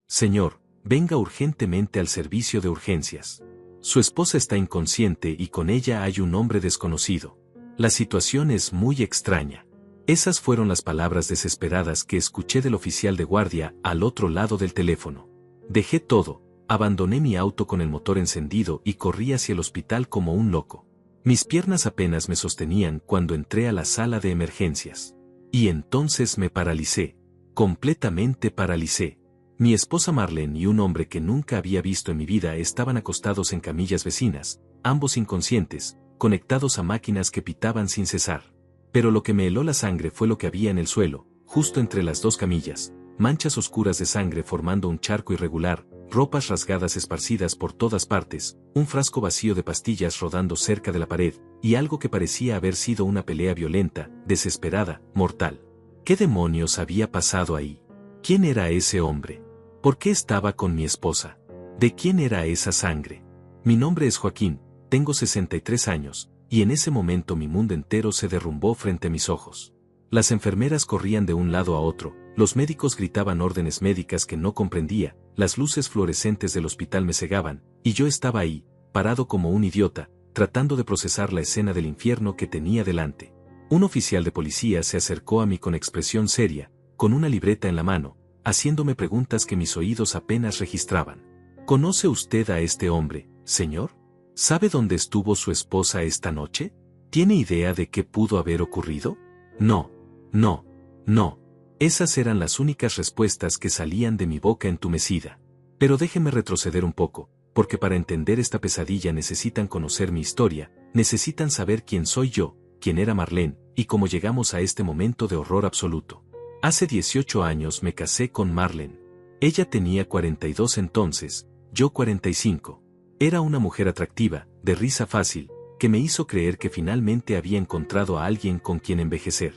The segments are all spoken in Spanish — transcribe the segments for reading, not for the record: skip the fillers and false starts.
Señor, venga urgentemente al servicio de urgencias. Su esposa está inconsciente y con ella hay un hombre desconocido. La situación es muy extraña. Esas fueron las palabras desesperadas que escuché del oficial de guardia al otro lado del teléfono. Dejé todo, abandoné mi auto con el motor encendido y corrí hacia el hospital como un loco. Mis piernas apenas me sostenían cuando entré a la sala de emergencias. Y entonces me paralicé. Completamente paralicé. Mi esposa Marlene y un hombre que nunca había visto en mi vida estaban acostados en camillas vecinas, ambos inconscientes, conectados a máquinas que pitaban sin cesar. Pero lo que me heló la sangre fue lo que había en el suelo, justo entre las dos camillas, manchas oscuras de sangre formando un charco irregular, ropas rasgadas esparcidas por todas partes, un frasco vacío de pastillas rodando cerca de la pared, y algo que parecía haber sido una pelea violenta, desesperada, mortal. ¿Qué demonios había pasado ahí? ¿Quién era ese hombre? ¿Por qué estaba con mi esposa? ¿De quién era esa sangre? Mi nombre es Joaquín, tengo 63 años, y en ese momento mi mundo entero se derrumbó frente a mis ojos. Las enfermeras corrían de un lado a otro, los médicos gritaban órdenes médicas que no comprendía, las luces fluorescentes del hospital me cegaban, y yo estaba ahí, parado como un idiota, tratando de procesar la escena del infierno que tenía delante. Un oficial de policía se acercó a mí con expresión seria, con una libreta en la mano, haciéndome preguntas que mis oídos apenas registraban. ¿Conoce usted a este hombre, señor? ¿Sabe dónde estuvo su esposa esta noche? ¿Tiene idea de qué pudo haber ocurrido? No, no, no. Esas eran las únicas respuestas que salían de mi boca entumecida. Pero déjeme retroceder un poco, porque para entender esta pesadilla necesitan conocer mi historia, necesitan saber quién soy yo, quién era Marlene, y cómo llegamos a este momento de horror absoluto. Hace 18 años me casé con Marlene. Ella tenía 42 entonces, yo 45. Era una mujer atractiva, de risa fácil, que me hizo creer que finalmente había encontrado a alguien con quien envejecer.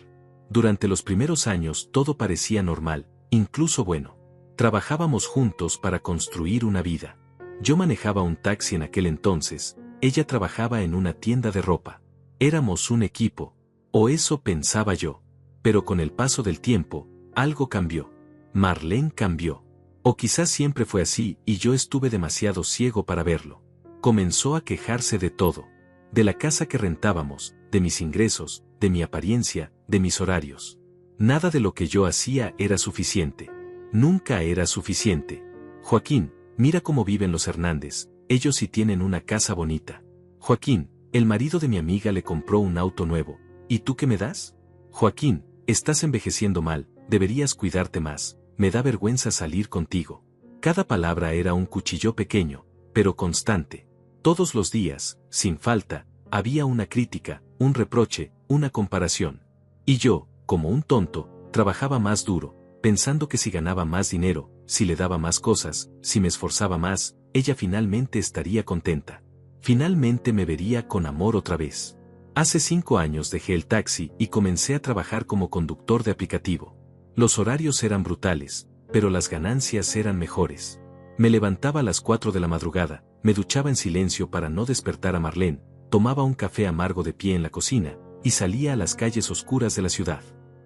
Durante los primeros años todo parecía normal, incluso bueno. Trabajábamos juntos para construir una vida. Yo manejaba un taxi en aquel entonces, ella trabajaba en una tienda de ropa. Éramos un equipo, o eso pensaba yo. Pero con el paso del tiempo, algo cambió. Marlene cambió. O quizás siempre fue así y yo estuve demasiado ciego para verlo. Comenzó a quejarse de todo. De la casa que rentábamos, de mis ingresos, de mi apariencia, de mis horarios. Nada de lo que yo hacía era suficiente. Nunca era suficiente. Joaquín, mira cómo viven los Hernández, ellos sí tienen una casa bonita. Joaquín, el marido de mi amiga le compró un auto nuevo. ¿Y tú qué me das? Joaquín, estás envejeciendo mal, deberías cuidarte más, me da vergüenza salir contigo. Cada palabra era un cuchillo pequeño, pero constante. Todos los días, sin falta, había una crítica, un reproche, una comparación. Y yo, como un tonto, trabajaba más duro, pensando que si ganaba más dinero, si le daba más cosas, si me esforzaba más, ella finalmente estaría contenta. Finalmente me vería con amor otra vez. Hace 5 años dejé el taxi y comencé a trabajar como conductor de aplicativo. Los horarios eran brutales, pero las ganancias eran mejores. Me levantaba a las 4 de la madrugada, me duchaba en silencio para no despertar a Marlene, tomaba un café amargo de pie en la cocina, y salía a las calles oscuras de la ciudad.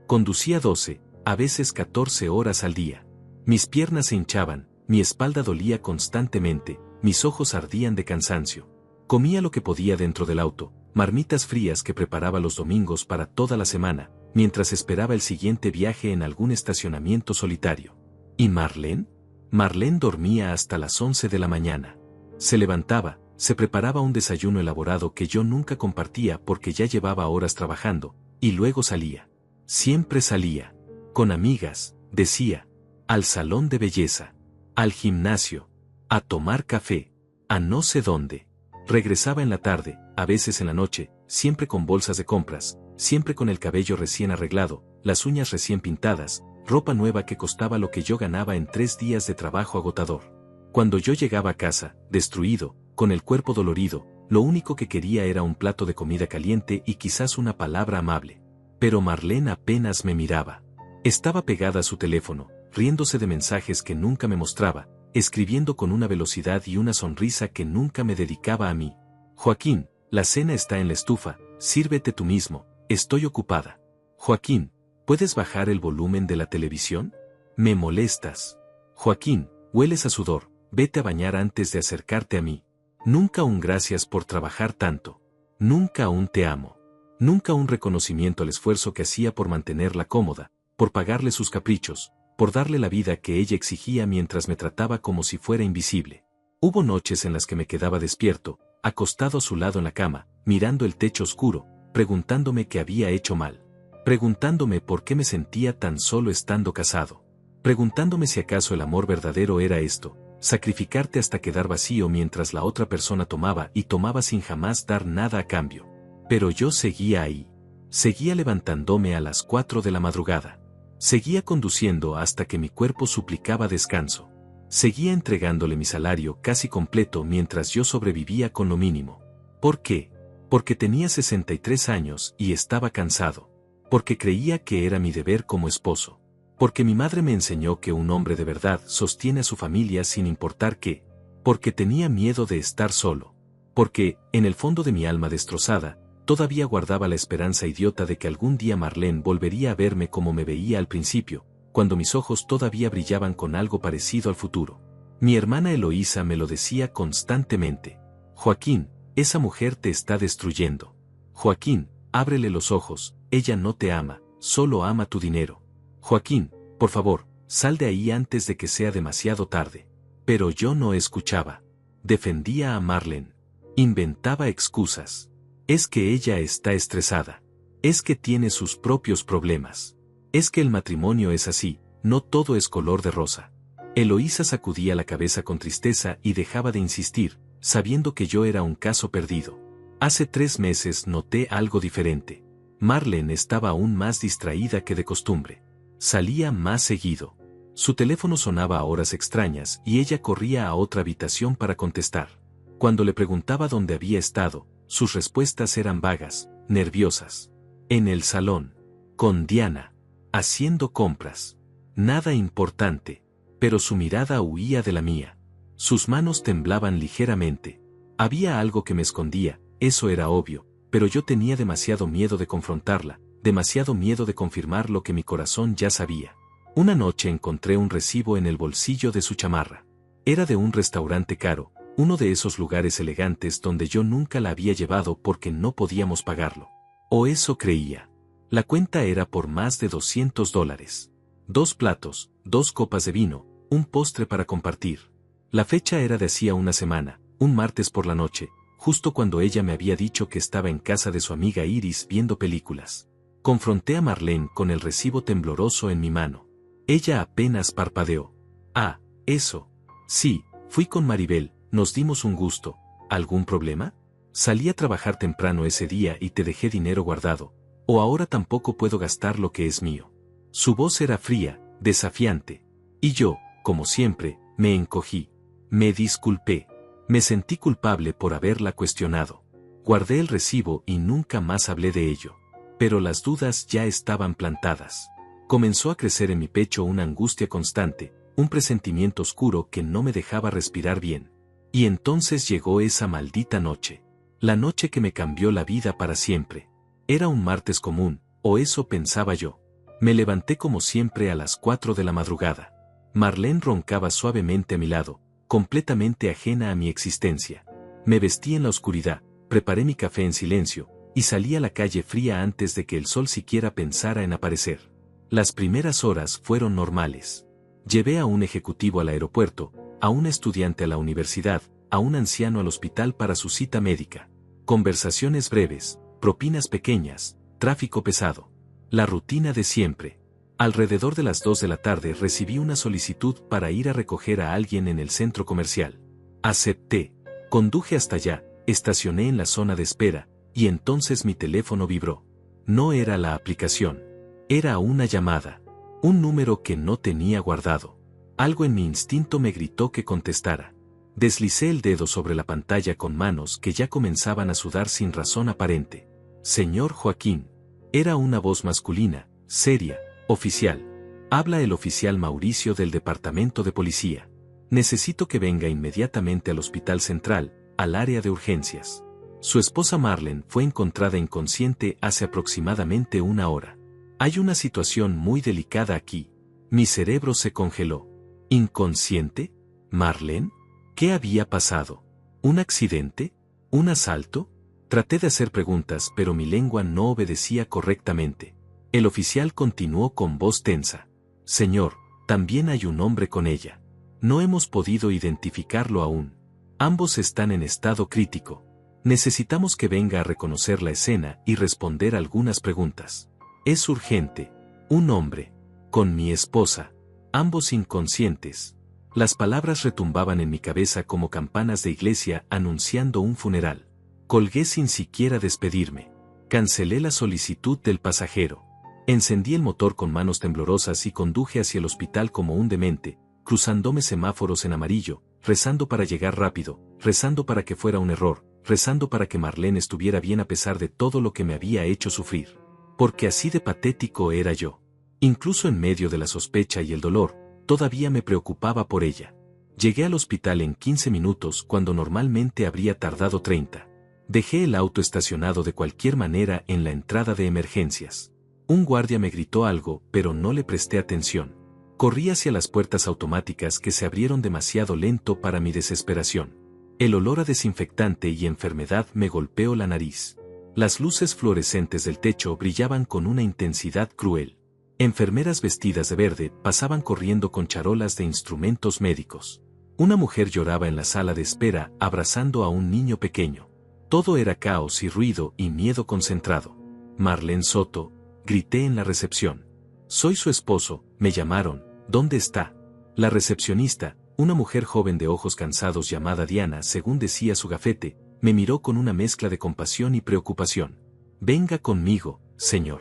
Conducía 12, a veces 14 horas al día. Mis piernas se hinchaban, mi espalda dolía constantemente, mis ojos ardían de cansancio. Comía lo que podía dentro del auto, marmitas frías que preparaba los domingos para toda la semana, mientras esperaba el siguiente viaje en algún estacionamiento solitario. ¿Y Marlene? Marlene dormía hasta las 11 de la mañana. Se levantaba, se preparaba un desayuno elaborado que yo nunca compartía porque ya llevaba horas trabajando, y luego salía. Siempre salía. Con amigas, decía. Al salón de belleza. Al gimnasio. A tomar café. A no sé dónde. Regresaba en la tarde, a veces en la noche, siempre con bolsas de compras, siempre con el cabello recién arreglado, las uñas recién pintadas, ropa nueva que costaba lo que yo ganaba en 3 días de trabajo agotador. Cuando yo llegaba a casa, destruido, con el cuerpo dolorido, lo único que quería era un plato de comida caliente y quizás una palabra amable. Pero Marlene apenas me miraba. Estaba pegada a su teléfono, riéndose de mensajes que nunca me mostraba, escribiendo con una velocidad y una sonrisa que nunca me dedicaba a mí. Joaquín, la cena está en la estufa, sírvete tú mismo, estoy ocupada. Joaquín, ¿puedes bajar el volumen de la televisión? Me molestas. Joaquín, Hueles a sudor, vete a bañar antes de acercarte a mí. Nunca un gracias por trabajar tanto. Nunca un te amo. Nunca un reconocimiento al esfuerzo que hacía por mantenerla cómoda, por pagarle sus caprichos, por darle la vida que ella exigía mientras me trataba como si fuera invisible. Hubo noches en las que me quedaba despierto, acostado a su lado en la cama, mirando el techo oscuro, preguntándome qué había hecho mal. Preguntándome por qué me sentía tan solo estando casado. Preguntándome si acaso el amor verdadero era esto, sacrificarte hasta quedar vacío mientras la otra persona tomaba y tomaba sin jamás dar nada a cambio. Pero yo seguía ahí. Seguía levantándome a las 4 de la madrugada. Seguía conduciendo hasta que mi cuerpo suplicaba descanso. Seguía entregándole mi salario casi completo mientras yo sobrevivía con lo mínimo. ¿Por qué? Porque tenía 63 años y estaba cansado. Porque creía que era mi deber como esposo. Porque mi madre me enseñó que un hombre de verdad sostiene a su familia sin importar qué. Porque tenía miedo de estar solo. Porque, en el fondo de mi alma destrozada, todavía guardaba la esperanza idiota de que algún día Marlene volvería a verme como me veía al principio, cuando mis ojos todavía brillaban con algo parecido al futuro. Mi hermana Eloísa me lo decía constantemente. Joaquín, esa mujer te está destruyendo. Joaquín, ábrele los ojos, ella no te ama, solo ama tu dinero. Joaquín, por favor, sal de ahí antes de que sea demasiado tarde. Pero yo no escuchaba. Defendía a Marlene. Inventaba excusas. Es que ella está estresada. Es que tiene sus propios problemas. Es que el matrimonio es así, no todo es color de rosa. Eloísa sacudía la cabeza con tristeza y dejaba de insistir, sabiendo que yo era un caso perdido. Hace 3 meses noté algo diferente. Marlene estaba aún más distraída que de costumbre. Salía más seguido. Su teléfono sonaba a horas extrañas y ella corría a otra habitación para contestar. Cuando le preguntaba dónde había estado, sus respuestas eran vagas, nerviosas. En el salón. Con Diana. Haciendo compras. Nada importante. Pero su mirada huía de la mía. Sus manos temblaban ligeramente. Había algo que me escondía, eso era obvio, pero yo tenía demasiado miedo de confrontarla, demasiado miedo de confirmar lo que mi corazón ya sabía. Una noche encontré un recibo en el bolsillo de su chamarra. Era de un restaurante caro, uno de esos lugares elegantes donde yo nunca la había llevado porque no podíamos pagarlo. O eso creía. La cuenta era por más de $200. 2 platos, 2 copas de vino, un postre para compartir. La fecha era de hacía una semana, un martes por la noche, justo cuando ella me había dicho que estaba en casa de su amiga Iris viendo películas. Confronté a Marlene con el recibo tembloroso en mi mano. Ella apenas parpadeó. Ah, eso. Sí, fui con Maribel, nos dimos un gusto. ¿Algún problema? Salí a trabajar temprano ese día y te dejé dinero guardado. O ahora tampoco puedo gastar lo que es mío. Su voz era fría, desafiante. Y yo, como siempre, me encogí. Me disculpé. Me sentí culpable por haberla cuestionado. Guardé el recibo y nunca más hablé de ello. Pero las dudas ya estaban plantadas. Comenzó a crecer en mi pecho una angustia constante, un presentimiento oscuro que no me dejaba respirar bien. Y entonces llegó esa maldita noche. La noche que me cambió la vida para siempre. Era un martes común, o eso pensaba yo. Me levanté como siempre a las 4 de la madrugada. Marlene roncaba suavemente a mi lado, completamente ajena a mi existencia. Me vestí en la oscuridad, preparé mi café en silencio, y salí a la calle fría antes de que el sol siquiera pensara en aparecer. Las primeras horas fueron normales. Llevé a un ejecutivo al aeropuerto, a un estudiante a la universidad, a un anciano al hospital para su cita médica. Conversaciones breves, propinas pequeñas, tráfico pesado. La rutina de siempre. Alrededor de las 2 de la tarde recibí una solicitud para ir a recoger a alguien en el centro comercial. Acepté. Conduje hasta allá, estacioné en la zona de espera, y entonces mi teléfono vibró. No era la aplicación. Era una llamada. Un número que no tenía guardado. Algo en mi instinto me gritó que contestara. Deslicé el dedo sobre la pantalla con manos que ya comenzaban a sudar sin razón aparente. Señor Joaquín. Era una voz masculina, seria, oficial. Habla el oficial Mauricio del departamento de policía. Necesito que venga inmediatamente al hospital central, al área de urgencias. Su esposa Marlene fue encontrada inconsciente hace aproximadamente 1 hora. Hay una situación muy delicada aquí. Mi cerebro se congeló. ¿Inconsciente? ¿Marlene? ¿Qué había pasado? ¿Un accidente? ¿Un asalto? Traté de hacer preguntas, pero mi lengua no obedecía correctamente. El oficial continuó con voz tensa. Señor, también hay un hombre con ella. No hemos podido identificarlo aún. Ambos están en estado crítico. Necesitamos que venga a reconocer la escena y responder algunas preguntas. Es urgente. Un hombre. Con mi esposa. Ambos inconscientes. Las palabras retumbaban en mi cabeza como campanas de iglesia anunciando un funeral. Colgué sin siquiera despedirme. Cancelé la solicitud del pasajero. Encendí el motor con manos temblorosas y conduje hacia el hospital como un demente, cruzándome semáforos en amarillo, rezando para llegar rápido, rezando para que fuera un error, rezando para que Marlene estuviera bien a pesar de todo lo que me había hecho sufrir. Porque así de patético era yo. Incluso en medio de la sospecha y el dolor, todavía me preocupaba por ella. Llegué al hospital en 15 minutos cuando normalmente habría tardado 30. Dejé el auto estacionado de cualquier manera en la entrada de emergencias. Un guardia me gritó algo, pero no le presté atención. Corrí hacia las puertas automáticas que se abrieron demasiado lento para mi desesperación. El olor a desinfectante y enfermedad me golpeó la nariz. Las luces fluorescentes del techo brillaban con una intensidad cruel. Enfermeras vestidas de verde pasaban corriendo con charolas de instrumentos médicos. Una mujer lloraba en la sala de espera abrazando a un niño pequeño. Todo era caos y ruido y miedo concentrado. Marlene Soto, grité en la recepción. Soy su esposo, me llamaron, ¿dónde está? La recepcionista, una mujer joven de ojos cansados llamada Diana según decía su gafete, me miró con una mezcla de compasión y preocupación. Venga conmigo, señor.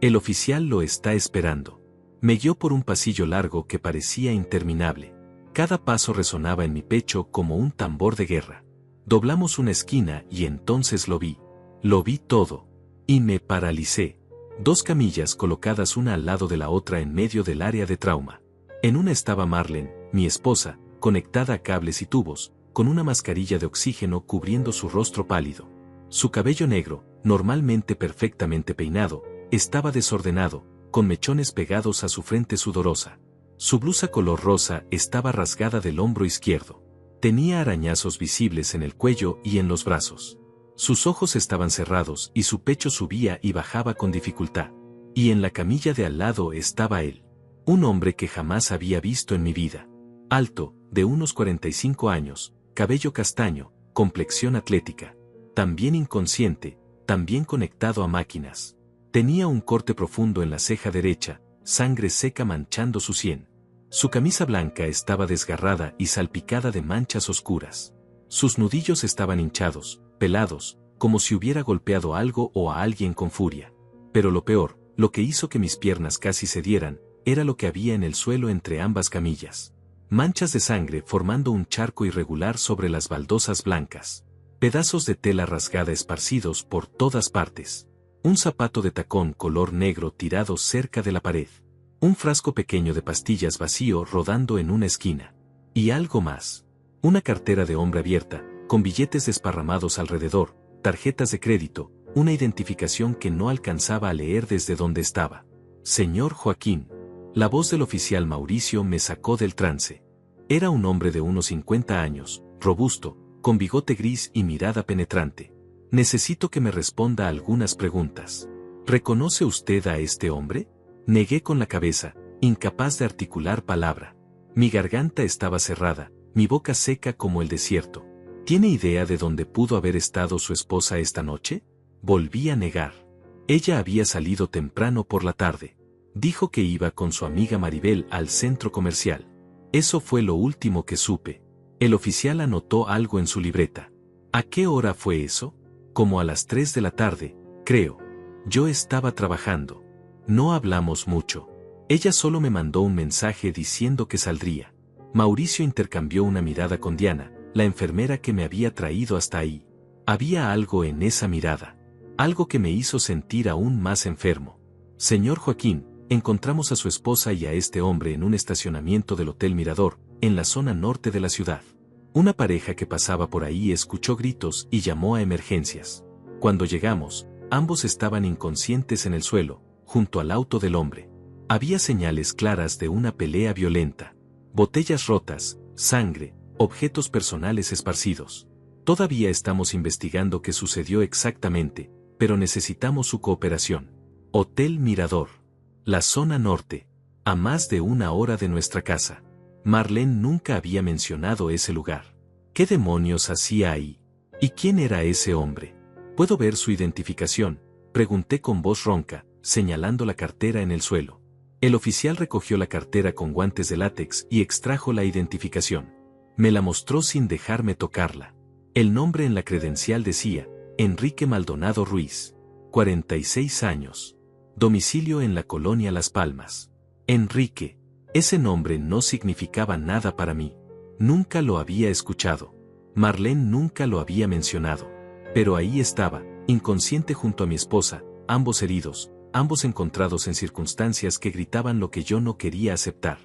El oficial lo está esperando. Me guió por un pasillo largo que parecía interminable. Cada paso resonaba en mi pecho como un tambor de guerra. Doblamos una esquina y entonces lo vi. Lo vi todo. Y me paralicé. 2 camillas colocadas una al lado de la otra en medio del área de trauma. En una estaba Marlene, mi esposa, conectada a cables y tubos, con una mascarilla de oxígeno cubriendo su rostro pálido. Su cabello negro, normalmente perfectamente peinado, estaba desordenado, con mechones pegados a su frente sudorosa. Su blusa color rosa estaba rasgada del hombro izquierdo. Tenía arañazos visibles en el cuello y en los brazos. Sus ojos estaban cerrados y su pecho subía y bajaba con dificultad. Y en la camilla de al lado estaba él. Un hombre que jamás había visto en mi vida. Alto, de unos 45 años, cabello castaño, complexión atlética. También inconsciente, también conectado a máquinas. Tenía un corte profundo en la ceja derecha, sangre seca manchando su sien. Su camisa blanca estaba desgarrada y salpicada de manchas oscuras. Sus nudillos estaban hinchados, pelados, como si hubiera golpeado algo o a alguien con furia. Pero lo peor, lo que hizo que mis piernas casi cedieran, era lo que había en el suelo entre ambas camillas. Manchas de sangre formando un charco irregular sobre las baldosas blancas. Pedazos de tela rasgada esparcidos por todas partes. Un zapato de tacón color negro tirado cerca de la pared. Un frasco pequeño de pastillas vacío rodando en una esquina. Y algo más. Una cartera de hombre abierta, con billetes desparramados alrededor, tarjetas de crédito, una identificación que no alcanzaba a leer desde donde estaba. Señor Joaquín. La voz del oficial Mauricio me sacó del trance. Era un hombre de unos 50 años, robusto, con bigote gris y mirada penetrante. Necesito que me responda algunas preguntas. ¿Reconoce usted a este hombre? Negué con la cabeza, incapaz de articular palabra. Mi garganta estaba cerrada, mi boca seca como el desierto. ¿Tiene idea de dónde pudo haber estado su esposa esta noche? Volví a negar. Ella había salido temprano por la tarde. Dijo que iba con su amiga Maribel al centro comercial. Eso fue lo último que supe. El oficial anotó algo en su libreta. ¿A qué hora fue eso? Como a las 3 de la tarde, creo. Yo estaba trabajando. No hablamos mucho. Ella solo me mandó un mensaje diciendo que saldría. Mauricio intercambió una mirada con Diana, la enfermera que me había traído hasta ahí. Había algo en esa mirada. Algo que me hizo sentir aún más enfermo. Señor Joaquín, encontramos a su esposa y a este hombre en un estacionamiento del Hotel Mirador, en la zona norte de la ciudad. Una pareja que pasaba por ahí escuchó gritos y llamó a emergencias. Cuando llegamos, ambos estaban inconscientes en el suelo, junto al auto del hombre. Había señales claras de una pelea violenta. Botellas rotas, sangre, objetos personales esparcidos. Todavía estamos investigando qué sucedió exactamente, pero necesitamos su cooperación. Hotel Mirador. La zona norte. A más de 1 hora de nuestra casa. Marlene nunca había mencionado ese lugar. ¿Qué demonios hacía ahí? ¿Y quién era ese hombre? ¿Puedo ver su identificación?, pregunté con voz ronca, señalando la cartera en el suelo. El oficial recogió la cartera con guantes de látex y extrajo la identificación. Me la mostró sin dejarme tocarla. El nombre en la credencial decía, Enrique Maldonado Ruiz. 46 años. Domicilio en la colonia Las Palmas. Enrique. Ese nombre no significaba nada para mí. Nunca lo había escuchado. Marlene nunca lo había mencionado. Pero ahí estaba, inconsciente junto a mi esposa, ambos heridos, ambos encontrados en circunstancias que gritaban lo que yo no quería aceptar.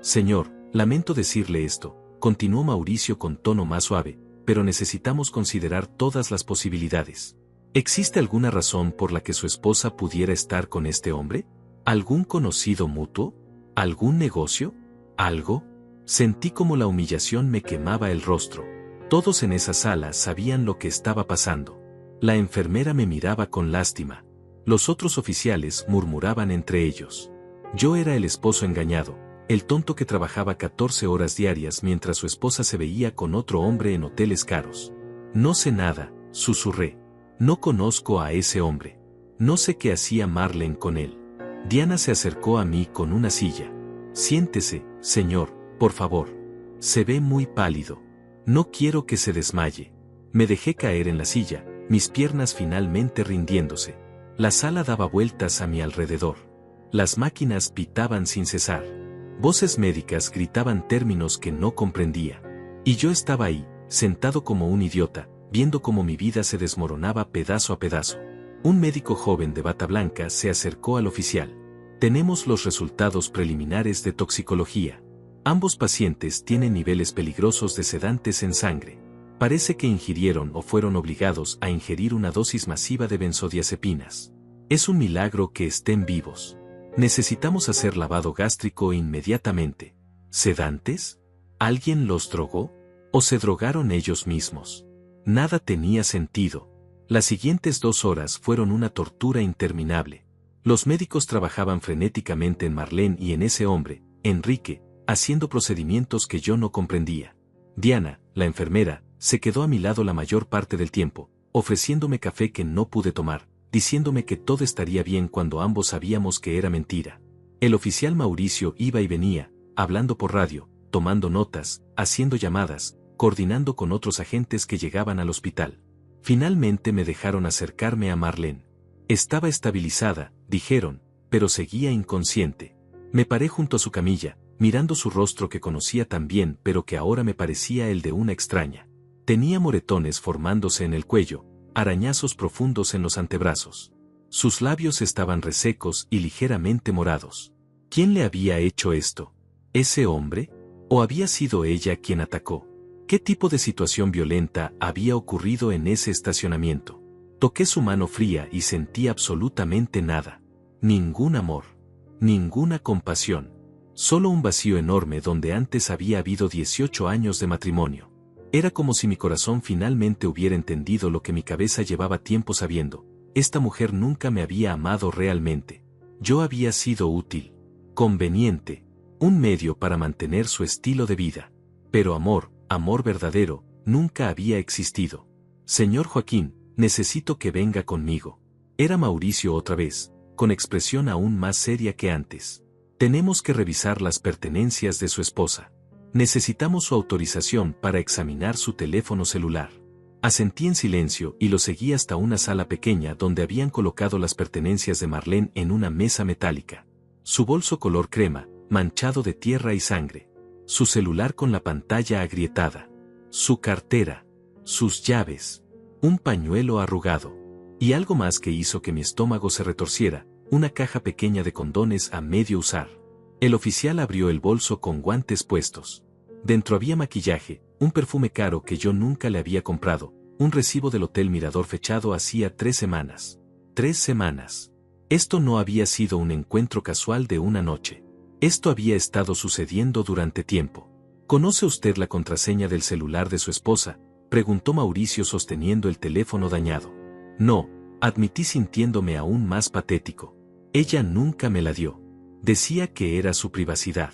Señor, lamento decirle esto, continuó Mauricio con tono más suave, pero necesitamos considerar todas las posibilidades. ¿Existe alguna razón por la que su esposa pudiera estar con este hombre? ¿Algún conocido mutuo? ¿Algún negocio? ¿Algo? Sentí como la humillación me quemaba el rostro. Todos en esa sala sabían lo que estaba pasando. La enfermera me miraba con lástima. Los otros oficiales murmuraban entre ellos. Yo era el esposo engañado, el tonto que trabajaba 14 horas diarias mientras su esposa se veía con otro hombre en hoteles caros. No sé nada, susurré. No conozco a ese hombre. No sé qué hacía Marlene con él. Diana se acercó a mí con una silla. Siéntese, señor, por favor. Se ve muy pálido. No quiero que se desmaye. Me dejé caer en la silla, mis piernas finalmente rindiéndose. La sala daba vueltas a mi alrededor. Las máquinas pitaban sin cesar. Voces médicas gritaban términos que no comprendía. Y yo estaba ahí, sentado como un idiota, viendo cómo mi vida se desmoronaba pedazo a pedazo. Un médico joven de bata blanca se acercó al oficial. Tenemos los resultados preliminares de toxicología. Ambos pacientes tienen niveles peligrosos de sedantes en sangre. Parece que ingirieron o fueron obligados a ingerir una dosis masiva de benzodiazepinas. Es un milagro que estén vivos. Necesitamos hacer lavado gástrico inmediatamente. ¿Sedantes? ¿Alguien los drogó? ¿O se drogaron ellos mismos? Nada tenía sentido. Las siguientes 2 horas fueron una tortura interminable. Los médicos trabajaban frenéticamente en Marlene y en ese hombre, Enrique, haciendo procedimientos que yo no comprendía. Diana, la enfermera, se quedó a mi lado la mayor parte del tiempo, ofreciéndome café que no pude tomar, diciéndome que todo estaría bien cuando ambos sabíamos que era mentira. El oficial Mauricio iba y venía, hablando por radio, tomando notas, haciendo llamadas, coordinando con otros agentes que llegaban al hospital. Finalmente me dejaron acercarme a Marlene. Estaba estabilizada, dijeron, pero seguía inconsciente. Me paré junto a su camilla, mirando su rostro que conocía tan bien pero que ahora me parecía el de una extraña. Tenía moretones formándose en el cuello, arañazos profundos en los antebrazos. Sus labios estaban resecos y ligeramente morados. ¿Quién le había hecho esto? ¿Ese hombre? ¿O había sido ella quien atacó? ¿Qué tipo de situación violenta había ocurrido en ese estacionamiento? Toqué su mano fría y sentí absolutamente nada. Ningún amor. Ninguna compasión. Solo un vacío enorme donde antes había habido 18 años de matrimonio. Era como si mi corazón finalmente hubiera entendido lo que mi cabeza llevaba tiempo sabiendo. Esta mujer nunca me había amado realmente. Yo había sido útil, conveniente, un medio para mantener su estilo de vida. Pero amor, amor verdadero, nunca había existido. Señor Joaquín, necesito que venga conmigo. Era Mauricio otra vez, con expresión aún más seria que antes. Tenemos que revisar las pertenencias de su esposa. Necesitamos su autorización para examinar su teléfono celular. Asentí en silencio y lo seguí hasta una sala pequeña donde habían colocado las pertenencias de Marlene en una mesa metálica. Su bolso color crema, manchado de tierra y sangre. Su celular con la pantalla agrietada. Su cartera. Sus llaves. Un pañuelo arrugado. Y algo más que hizo que mi estómago se retorciera, una caja pequeña de condones a medio usar. El oficial abrió el bolso con guantes puestos. Dentro había maquillaje, un perfume caro que yo nunca le había comprado, un recibo del Hotel Mirador fechado hacía 3 semanas. 3 semanas. Esto no había sido un encuentro casual de una noche. Esto había estado sucediendo durante tiempo. ¿Conoce usted la contraseña del celular de su esposa?, preguntó Mauricio sosteniendo el teléfono dañado. No, admití sintiéndome aún más patético. Ella nunca me la dio. Decía que era su privacidad.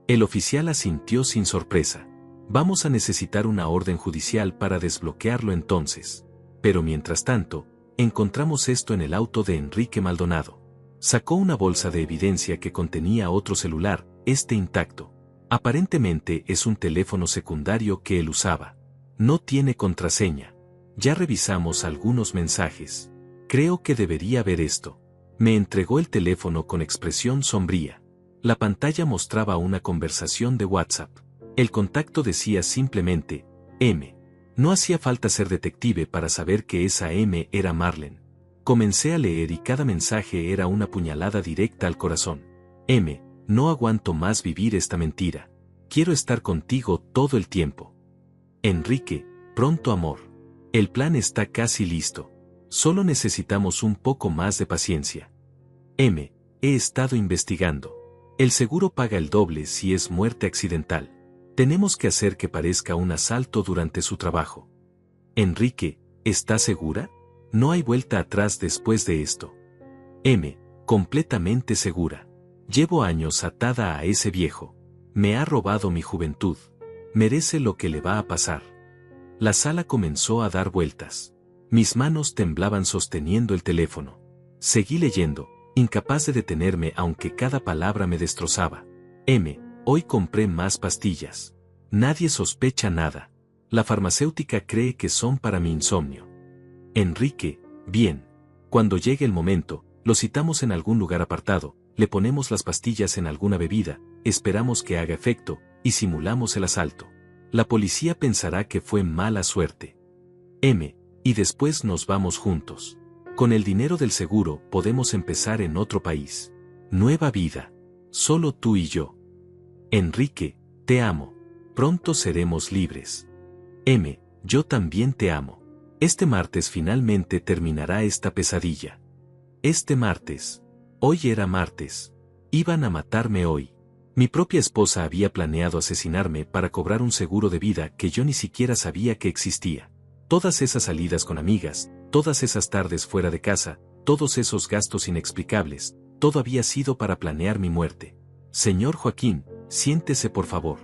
El oficial asintió sin sorpresa. Vamos a necesitar una orden judicial para desbloquearlo entonces. Pero mientras tanto, encontramos esto en el auto de Enrique Maldonado. Sacó una bolsa de evidencia que contenía otro celular, este intacto. Aparentemente es un teléfono secundario que él usaba. No tiene contraseña. Ya revisamos algunos mensajes. Creo que debería ver esto. Me entregó el teléfono con expresión sombría. La pantalla mostraba una conversación de WhatsApp. El contacto decía simplemente, M. No hacía falta ser detective para saber que esa M era Marlene. Comencé a leer y cada mensaje era una puñalada directa al corazón. M. No aguanto más vivir esta mentira. Quiero estar contigo todo el tiempo. Enrique, pronto amor. El plan está casi listo. Solo necesitamos un poco más de paciencia. M. He estado investigando. El seguro paga el doble si es muerte accidental. Tenemos que hacer que parezca un asalto durante su trabajo. Enrique, ¿está segura? No hay vuelta atrás después de esto. M. Completamente segura. Llevo años atada a ese viejo. Me ha robado mi juventud. Merece lo que le va a pasar. La sala comenzó a dar vueltas. Mis manos temblaban sosteniendo el teléfono. Seguí leyendo, incapaz de detenerme aunque cada palabra me destrozaba. M. Hoy compré más pastillas. Nadie sospecha nada. La farmacéutica cree que son para mi insomnio. Enrique, bien. Cuando llegue el momento, lo citamos en algún lugar apartado, le ponemos las pastillas en alguna bebida, esperamos que haga efecto, y simulamos el asalto. La policía pensará que fue mala suerte. M. Y después nos vamos juntos. Con el dinero del seguro podemos empezar en otro país. Nueva vida. Solo tú y yo. Enrique, te amo. Pronto seremos libres. M. Yo también te amo. Este martes finalmente terminará esta pesadilla. Este martes. Hoy era martes. Iban a matarme hoy. Mi propia esposa había planeado asesinarme para cobrar un seguro de vida que yo ni siquiera sabía que existía. Todas esas salidas con amigas, todas esas tardes fuera de casa, todos esos gastos inexplicables, todo había sido para planear mi muerte. Señor Joaquín, siéntese por favor.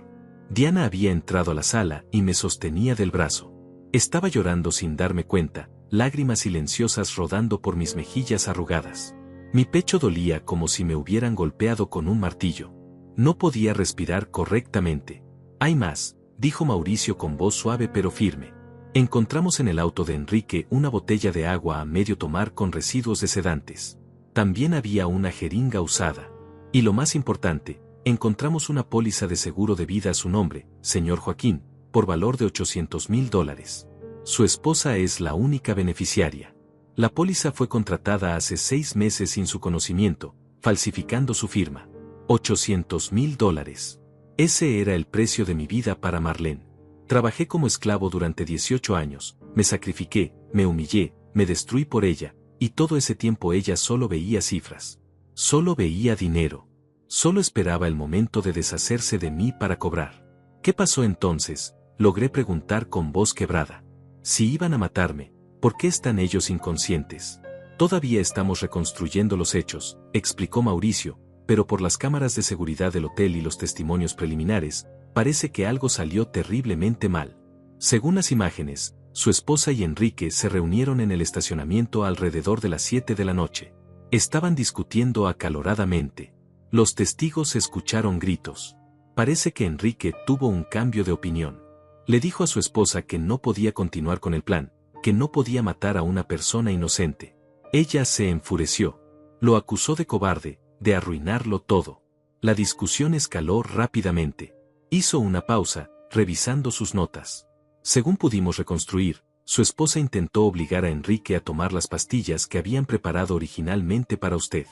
Diana había entrado a la sala y me sostenía del brazo. Estaba llorando sin darme cuenta, lágrimas silenciosas rodando por mis mejillas arrugadas. Mi pecho dolía como si me hubieran golpeado con un martillo. No podía respirar correctamente. Hay más, dijo Mauricio con voz suave pero firme. Encontramos en el auto de Enrique una botella de agua a medio tomar con residuos de sedantes. También había una jeringa usada. Y lo más importante, encontramos una póliza de seguro de vida a su nombre, señor Joaquín, por valor de $800,000. Su esposa es la única beneficiaria. La póliza fue contratada hace 6 meses sin su conocimiento, falsificando su firma. $800,000. Ese era el precio de mi vida para Marlene. Trabajé como esclavo durante 18 años, me sacrifiqué, me humillé, me destruí por ella, y todo ese tiempo ella solo veía cifras. Solo veía dinero. Solo esperaba el momento de deshacerse de mí para cobrar. ¿Qué pasó entonces? Logré preguntar con voz quebrada. Si iban a matarme, ¿por qué están ellos inconscientes? Todavía estamos reconstruyendo los hechos, explicó Mauricio, pero por las cámaras de seguridad del hotel y los testimonios preliminares, parece que algo salió terriblemente mal. Según las imágenes, su esposa y Enrique se reunieron en el estacionamiento alrededor de las 7 de la noche. Estaban discutiendo acaloradamente. Los testigos escucharon gritos. Parece que Enrique tuvo un cambio de opinión. Le dijo a su esposa que no podía continuar con el plan, que no podía matar a una persona inocente. Ella se enfureció. Lo acusó de cobarde, de arruinarlo todo. La discusión escaló rápidamente. Hizo una pausa, revisando sus notas. Según pudimos reconstruir, su esposa intentó obligar a Enrique a tomar las pastillas que habían preparado originalmente para usted.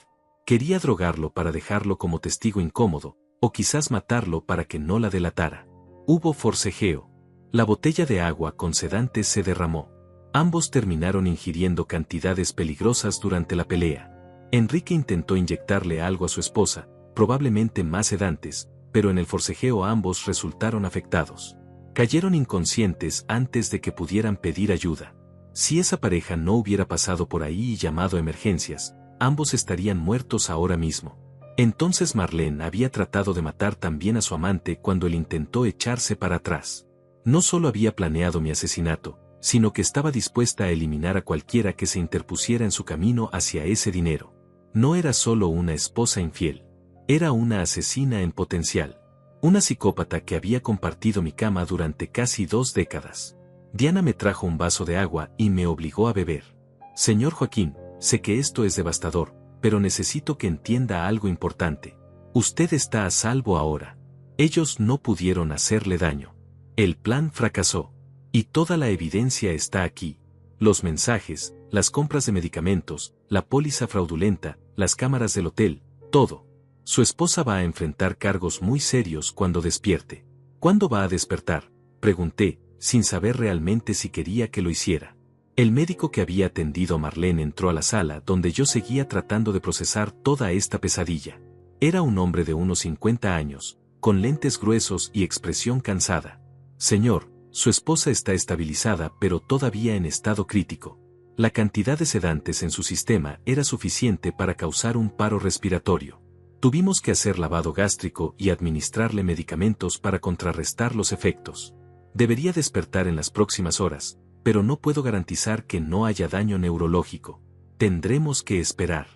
Quería drogarlo para dejarlo como testigo incómodo, o quizás matarlo para que no la delatara. Hubo forcejeo. La botella de agua con sedantes se derramó. Ambos terminaron ingiriendo cantidades peligrosas durante la pelea. Enrique intentó inyectarle algo a su esposa, probablemente más sedantes, pero en el forcejeo ambos resultaron afectados. Cayeron inconscientes antes de que pudieran pedir ayuda. Si esa pareja no hubiera pasado por ahí y llamado a emergencias, ambos estarían muertos ahora mismo. Entonces Marlene había tratado de matar también a su amante cuando él intentó echarse para atrás. No solo había planeado mi asesinato, sino que estaba dispuesta a eliminar a cualquiera que se interpusiera en su camino hacia ese dinero. No era solo una esposa infiel. Era una asesina en potencial. Una psicópata que había compartido mi cama durante casi 2 décadas. Diana me trajo un vaso de agua y me obligó a beber. Señor Joaquín, sé que esto es devastador, pero necesito que entienda algo importante. Usted está a salvo ahora. Ellos no pudieron hacerle daño. El plan fracasó. Y toda la evidencia está aquí. Los mensajes, las compras de medicamentos, la póliza fraudulenta, las cámaras del hotel, todo. Su esposa va a enfrentar cargos muy serios cuando despierte. ¿Cuándo va a despertar?, pregunté, sin saber realmente si quería que lo hiciera. El médico que había atendido a Marlene entró a la sala donde yo seguía tratando de procesar toda esta pesadilla. Era un hombre de unos 50 años, con lentes gruesos y expresión cansada. Señor, su esposa está estabilizada pero todavía en estado crítico. La cantidad de sedantes en su sistema era suficiente para causar un paro respiratorio. Tuvimos que hacer lavado gástrico y administrarle medicamentos para contrarrestar los efectos. Debería despertar en las próximas horas, pero no puedo garantizar que no haya daño neurológico. Tendremos que esperar.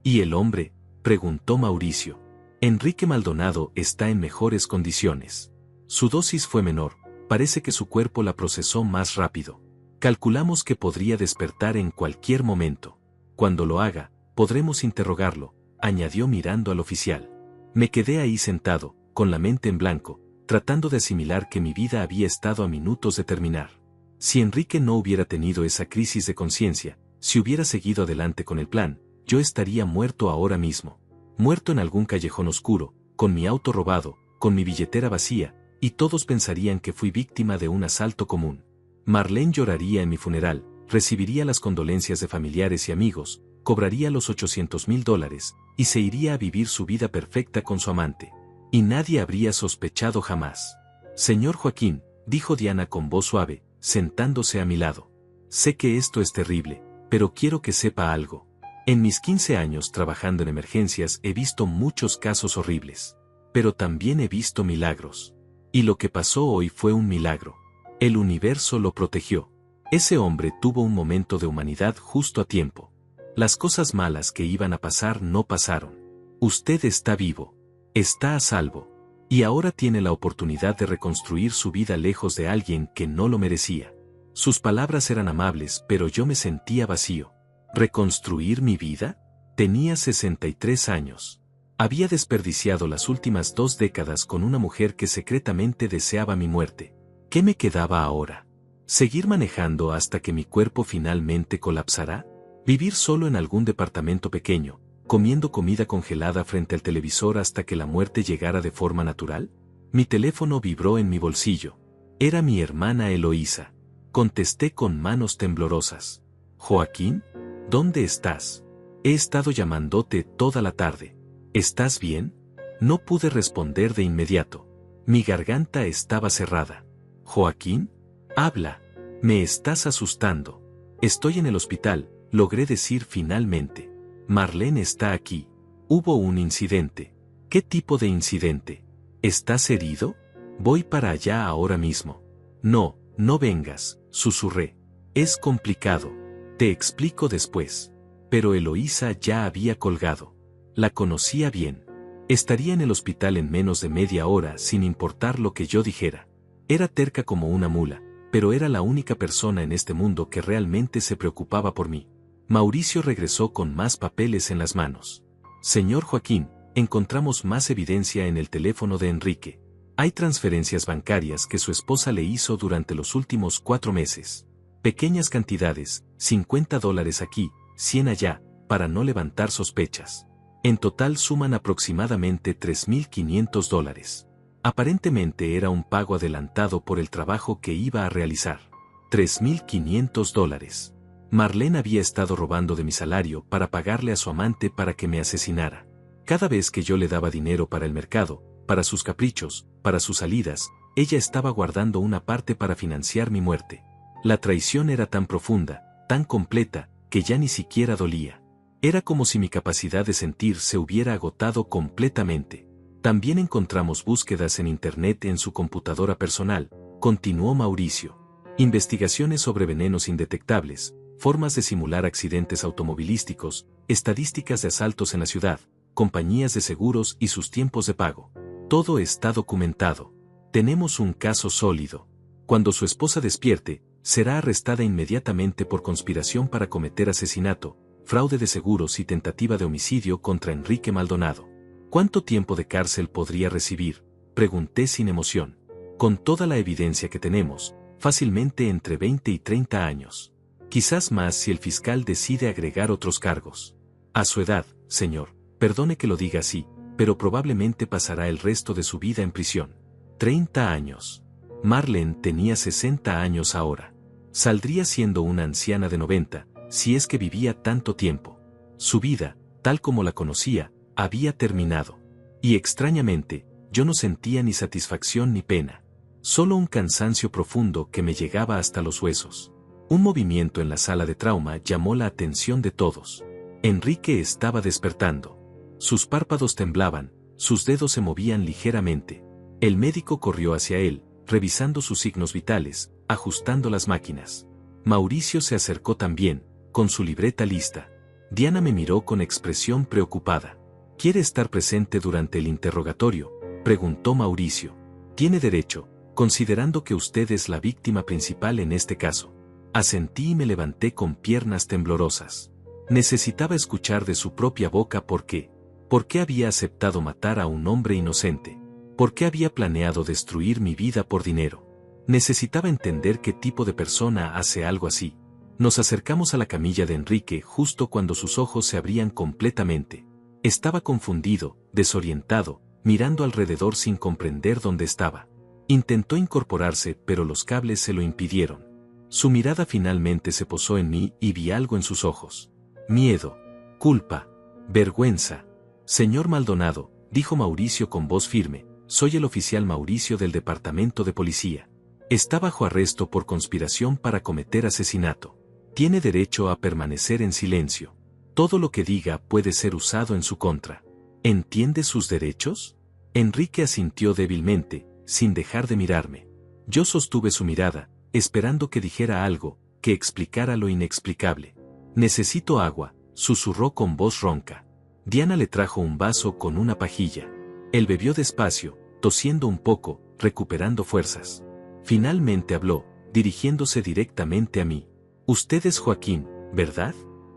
¿Y el hombre?, preguntó Mauricio. Enrique Maldonado está en mejores condiciones. Su dosis fue menor, parece que su cuerpo la procesó más rápido. Calculamos que podría despertar en cualquier momento. Cuando lo haga, podremos interrogarlo, añadió mirando al oficial. Me quedé ahí sentado, con la mente en blanco, tratando de asimilar que mi vida había estado a minutos de terminar. Si Enrique no hubiera tenido esa crisis de conciencia, si hubiera seguido adelante con el plan, yo estaría muerto ahora mismo. Muerto en algún callejón oscuro, con mi auto robado, con mi billetera vacía, y todos pensarían que fui víctima de un asalto común. Marlene lloraría en mi funeral, recibiría las condolencias de familiares y amigos, cobraría los $800,000, y se iría a vivir su vida perfecta con su amante. Y nadie habría sospechado jamás. Señor Joaquín, dijo Diana con voz suave, sentándose a mi lado. Sé que esto es terrible, pero quiero que sepa algo. En mis 15 años trabajando en emergencias he visto muchos casos horribles. Pero también he visto milagros. Y lo que pasó hoy fue un milagro. El universo lo protegió. Ese hombre tuvo un momento de humanidad justo a tiempo. Las cosas malas que iban a pasar no pasaron. Usted está vivo. Está a salvo. Y ahora tiene la oportunidad de reconstruir su vida lejos de alguien que no lo merecía. Sus palabras eran amables, pero yo me sentía vacío. ¿Reconstruir mi vida? Tenía 63 años. Había desperdiciado las últimas 2 décadas con una mujer que secretamente deseaba mi muerte. ¿Qué me quedaba ahora? ¿Seguir manejando hasta que mi cuerpo finalmente colapsará? ¿Vivir solo en algún departamento pequeño, comiendo comida congelada frente al televisor hasta que la muerte llegara de forma natural? Mi teléfono vibró en mi bolsillo. Era mi hermana Eloísa. Contesté con manos temblorosas. Joaquín, ¿dónde estás? He estado llamándote toda la tarde. ¿Estás bien? No pude responder de inmediato. Mi garganta estaba cerrada. Joaquín, habla. Me estás asustando. Estoy en el hospital, logré decir finalmente. Marlene está aquí. Hubo un incidente. ¿Qué tipo de incidente? ¿Estás herido? Voy para allá ahora mismo. No, no vengas, susurré. Es complicado. Te explico después. Pero Eloísa ya había colgado. La conocía bien. Estaría en el hospital en menos de media hora sin importar lo que yo dijera. Era terca como una mula, pero era la única persona en este mundo que realmente se preocupaba por mí. Mauricio regresó con más papeles en las manos. Señor Joaquín, encontramos más evidencia en el teléfono de Enrique. Hay transferencias bancarias que su esposa le hizo durante los últimos 4 meses. Pequeñas cantidades, $50 aquí, 100 allá, para no levantar sospechas. En total suman aproximadamente $3,500. Aparentemente era un pago adelantado por el trabajo que iba a realizar. $3,500. Marlene había estado robando de mi salario para pagarle a su amante para que me asesinara. Cada vez que yo le daba dinero para el mercado, para sus caprichos, para sus salidas, ella estaba guardando una parte para financiar mi muerte. La traición era tan profunda, tan completa, que ya ni siquiera dolía. Era como si mi capacidad de sentir se hubiera agotado completamente. También encontramos búsquedas en Internet en su computadora personal, continuó Mauricio. Investigaciones sobre venenos indetectables, formas de simular accidentes automovilísticos, estadísticas de asaltos en la ciudad, compañías de seguros y sus tiempos de pago. Todo está documentado. Tenemos un caso sólido. Cuando su esposa despierte, será arrestada inmediatamente por conspiración para cometer asesinato, fraude de seguros y tentativa de homicidio contra Enrique Maldonado. ¿Cuánto tiempo de cárcel podría recibir?, pregunté sin emoción. Con toda la evidencia que tenemos, fácilmente entre 20 y 30 años. Quizás más si el fiscal decide agregar otros cargos. A su edad, señor, perdone que lo diga así, pero probablemente pasará el resto de su vida en prisión. 30 años. Marlene tenía 60 años ahora. Saldría siendo una anciana de 90, si es que vivía tanto tiempo. Su vida, tal como la conocía, había terminado. Y extrañamente, yo no sentía ni satisfacción ni pena. Solo un cansancio profundo que me llegaba hasta los huesos. Un movimiento en la sala de trauma llamó la atención de todos. Enrique estaba despertando. Sus párpados temblaban, sus dedos se movían ligeramente. El médico corrió hacia él, revisando sus signos vitales, ajustando las máquinas. Mauricio se acercó también, con su libreta lista. Diana me miró con expresión preocupada. ¿Quiere estar presente durante el interrogatorio?, preguntó Mauricio. Tiene derecho, considerando que usted es la víctima principal en este caso. Asentí y me levanté con piernas temblorosas. Necesitaba escuchar de su propia boca por qué. ¿Por qué había aceptado matar a un hombre inocente? ¿Por qué había planeado destruir mi vida por dinero? Necesitaba entender qué tipo de persona hace algo así. Nos acercamos a la camilla de Enrique justo cuando sus ojos se abrían completamente. Estaba confundido, desorientado, mirando alrededor sin comprender dónde estaba. Intentó incorporarse, pero los cables se lo impidieron. Su mirada finalmente se posó en mí y vi algo en sus ojos. Miedo, culpa, vergüenza. Señor Maldonado, dijo Mauricio con voz firme, soy el oficial Mauricio del Departamento de Policía. Está bajo arresto por conspiración para cometer asesinato. Tiene derecho a permanecer en silencio. Todo lo que diga puede ser usado en su contra. ¿Entiende sus derechos? Enrique asintió débilmente, sin dejar de mirarme. Yo sostuve su mirada, esperando que dijera algo, que explicara lo inexplicable. Necesito agua, susurró con voz ronca. Diana le trajo un vaso con una pajilla. Él bebió despacio, tosiendo un poco, recuperando fuerzas. Finalmente habló, dirigiéndose directamente a mí. Usted es Joaquín, ¿verdad?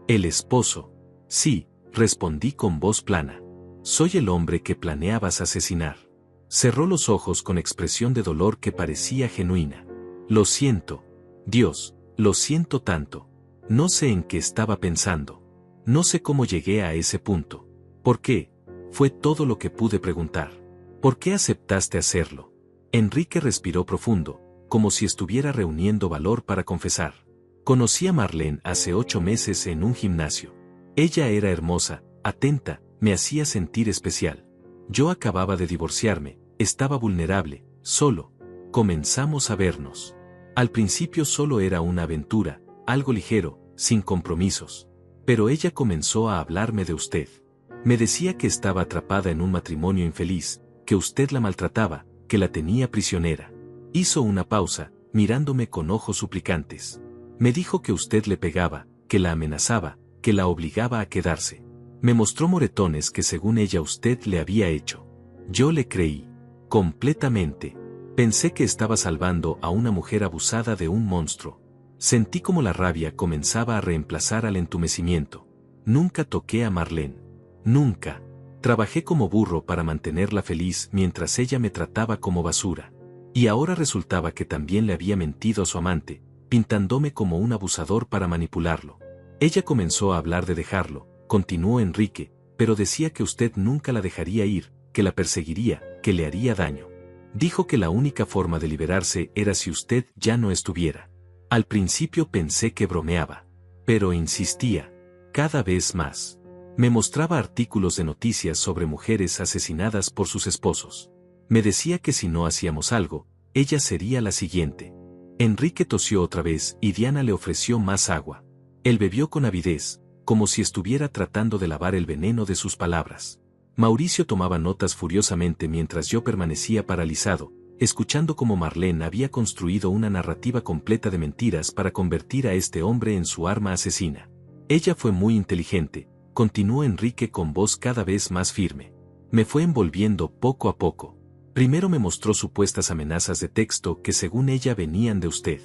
El esposo. Sí, respondí con voz plana. Soy el hombre que planeabas asesinar. Cerró los ojos con expresión de dolor que parecía genuina. Lo siento. Dios, lo siento tanto. No sé en qué estaba pensando. No sé cómo llegué a ese punto. ¿Por qué? Fue todo lo que pude preguntar. ¿Por qué aceptaste hacerlo? Enrique respiró profundo, como si estuviera reuniendo valor para confesar. Conocí a Marlene hace 8 meses en un gimnasio. Ella era hermosa, atenta, me hacía sentir especial. Yo acababa de divorciarme, estaba vulnerable, solo. Comenzamos a vernos. Al principio solo era una aventura, algo ligero, sin compromisos. Pero ella comenzó a hablarme de usted. Me decía que estaba atrapada en un matrimonio infeliz, que usted la maltrataba, que la tenía prisionera. Hizo una pausa, mirándome con ojos suplicantes. Me dijo que usted le pegaba, que la amenazaba, que la obligaba a quedarse. Me mostró moretones que según ella usted le había hecho. Yo le creí. Completamente. Pensé que estaba salvando a una mujer abusada de un monstruo. Sentí como la rabia comenzaba a reemplazar al entumecimiento. Nunca toqué a Marlene. Nunca. Trabajé como burro para mantenerla feliz mientras ella me trataba como basura. Y ahora resultaba que también le había mentido a su amante, pintándome como un abusador para manipularlo. Ella comenzó a hablar de dejarlo, continuó Enrique, pero decía que usted nunca la dejaría ir, que la perseguiría, que le haría daño. Dijo que la única forma de liberarse era si usted ya no estuviera. Al principio pensé que bromeaba, pero insistía, cada vez más. Me mostraba artículos de noticias sobre mujeres asesinadas por sus esposos. Me decía que si no hacíamos algo, ella sería la siguiente. Enrique tosió otra vez y Diana le ofreció más agua. Él bebió con avidez, como si estuviera tratando de lavar el veneno de sus palabras. Mauricio tomaba notas furiosamente mientras yo permanecía paralizado, escuchando cómo Marlene había construido una narrativa completa de mentiras para convertir a este hombre en su arma asesina. Ella fue muy inteligente, continuó Enrique con voz cada vez más firme. Me fue envolviendo poco a poco. Primero me mostró supuestas amenazas de texto que según ella venían de usted.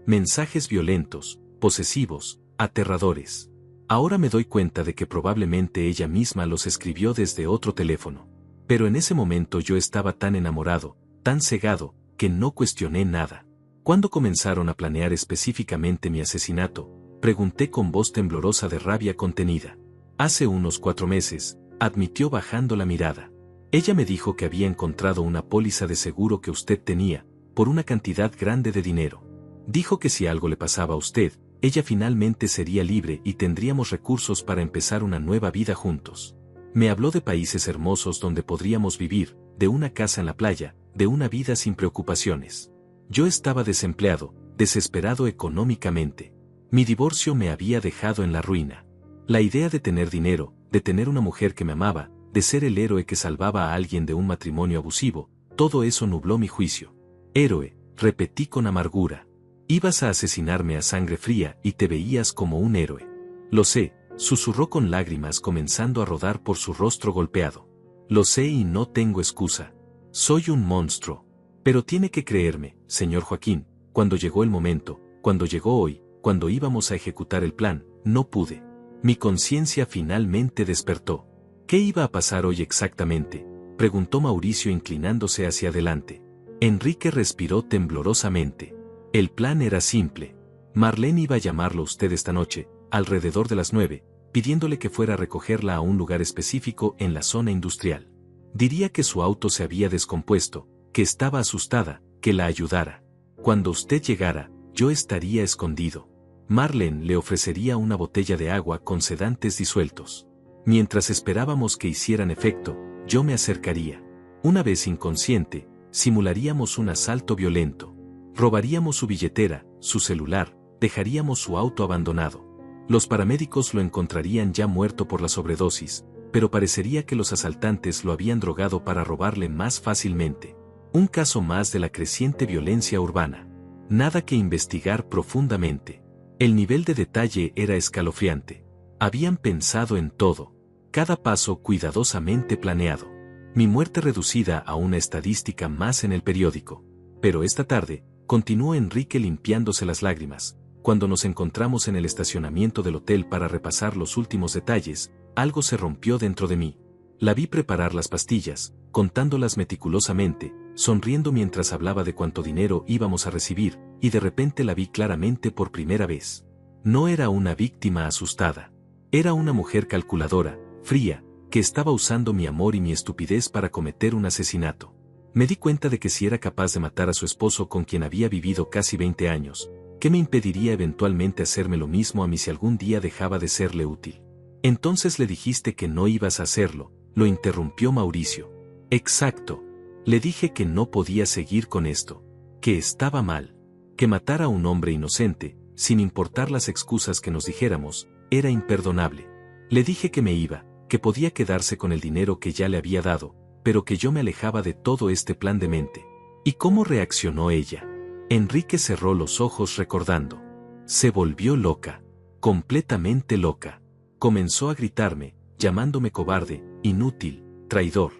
Mensajes violentos, posesivos, aterradores. Ahora me doy cuenta de que probablemente ella misma los escribió desde otro teléfono. Pero en ese momento yo estaba tan enamorado, tan cegado, que no cuestioné nada. ¿Cuándo comenzaron a planear específicamente mi asesinato? Pregunté con voz temblorosa de rabia contenida. Hace unos 4 meses, admitió bajando la mirada. Ella me dijo que había encontrado una póliza de seguro que usted tenía, por una cantidad grande de dinero. Dijo que si algo le pasaba a usted, ella finalmente sería libre y tendríamos recursos para empezar una nueva vida juntos. Me habló de países hermosos donde podríamos vivir, de una casa en la playa, de una vida sin preocupaciones. Yo estaba desempleado, desesperado económicamente. Mi divorcio me había dejado en la ruina. La idea de tener dinero, de tener una mujer que me amaba, de ser el héroe que salvaba a alguien de un matrimonio abusivo, todo eso nubló mi juicio. Héroe, repetí con amargura. Ibas a asesinarme a sangre fría y te veías como un héroe. Lo sé, susurró con lágrimas comenzando a rodar por su rostro golpeado. Lo sé y no tengo excusa. Soy un monstruo. Pero tiene que creerme, señor Joaquín, cuando llegó el momento, cuando llegó hoy, cuando íbamos a ejecutar el plan, no pude. Mi conciencia finalmente despertó. ¿Qué iba a pasar hoy exactamente?, preguntó Mauricio inclinándose hacia adelante. Enrique respiró temblorosamente. El plan era simple. Marlene iba a llamarlo a usted esta noche, alrededor de las 9, pidiéndole que fuera a recogerla a un lugar específico en la zona industrial. Diría que su auto se había descompuesto, que estaba asustada, que la ayudara. Cuando usted llegara, yo estaría escondido. Marlene le ofrecería una botella de agua con sedantes disueltos. Mientras esperábamos que hicieran efecto, yo me acercaría. Una vez inconsciente, simularíamos un asalto violento. Robaríamos su billetera, su celular, dejaríamos su auto abandonado. Los paramédicos lo encontrarían ya muerto por la sobredosis, pero parecería que los asaltantes lo habían drogado para robarle más fácilmente. Un caso más de la creciente violencia urbana. Nada que investigar profundamente. El nivel de detalle era escalofriante. Habían pensado en todo. Cada paso cuidadosamente planeado. Mi muerte reducida a una estadística más en el periódico. Pero esta tarde, continuó Enrique limpiándose las lágrimas, cuando nos encontramos en el estacionamiento del hotel para repasar los últimos detalles, algo se rompió dentro de mí. La vi preparar las pastillas, contándolas meticulosamente, sonriendo mientras hablaba de cuánto dinero íbamos a recibir, y de repente la vi claramente por primera vez. No era una víctima asustada. Era una mujer calculadora, fría, que estaba usando mi amor y mi estupidez para cometer un asesinato. Me di cuenta de que si era capaz de matar a su esposo con quien había vivido casi 20 años, ¿qué me impediría eventualmente hacerme lo mismo a mí si algún día dejaba de serle útil? Entonces le dijiste que no ibas a hacerlo, lo interrumpió Mauricio. Exacto. Le dije que no podía seguir con esto, que estaba mal, que matar a un hombre inocente, sin importar las excusas que nos dijéramos, era imperdonable. Le dije que me iba, que podía quedarse con el dinero que ya le había dado, pero que yo me alejaba de todo este plan demente. ¿Y cómo reaccionó ella? Enrique cerró los ojos recordando. Se volvió loca, completamente loca. Comenzó a gritarme, llamándome cobarde, inútil, traidor.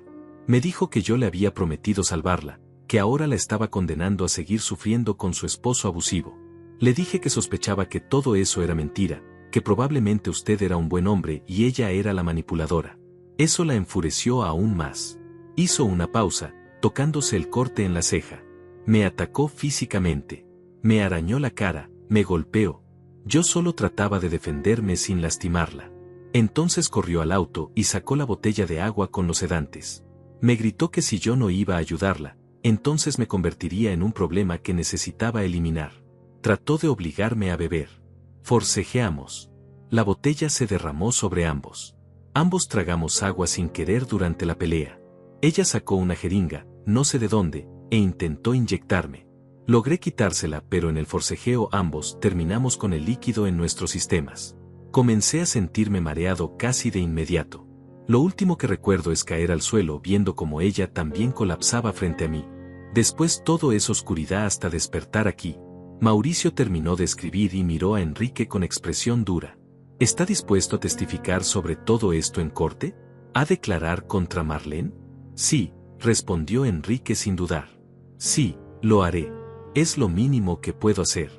Me dijo que yo le había prometido salvarla, que ahora la estaba condenando a seguir sufriendo con su esposo abusivo. Le dije que sospechaba que todo eso era mentira, que probablemente usted era un buen hombre y ella era la manipuladora. Eso la enfureció aún más. Hizo una pausa, tocándose el corte en la ceja. Me atacó físicamente. Me arañó la cara, me golpeó. Yo solo trataba de defenderme sin lastimarla. Entonces corrió al auto y sacó la botella de agua con los sedantes. Me gritó que si yo no iba a ayudarla, entonces me convertiría en un problema que necesitaba eliminar. Trató de obligarme a beber. Forcejeamos. La botella se derramó sobre ambos. Ambos tragamos agua sin querer durante la pelea. Ella sacó una jeringa, no sé de dónde, e intentó inyectarme. Logré quitársela, pero en el forcejeo ambos terminamos con el líquido en nuestros sistemas. Comencé a sentirme mareado casi de inmediato. Lo último que recuerdo es caer al suelo viendo cómo ella también colapsaba frente a mí. Después todo es oscuridad hasta despertar aquí. Mauricio terminó de escribir y miró a Enrique con expresión dura. ¿Está dispuesto a testificar sobre todo esto en corte? ¿A declarar contra Marlene? Sí, respondió Enrique sin dudar. Sí, lo haré. Es lo mínimo que puedo hacer.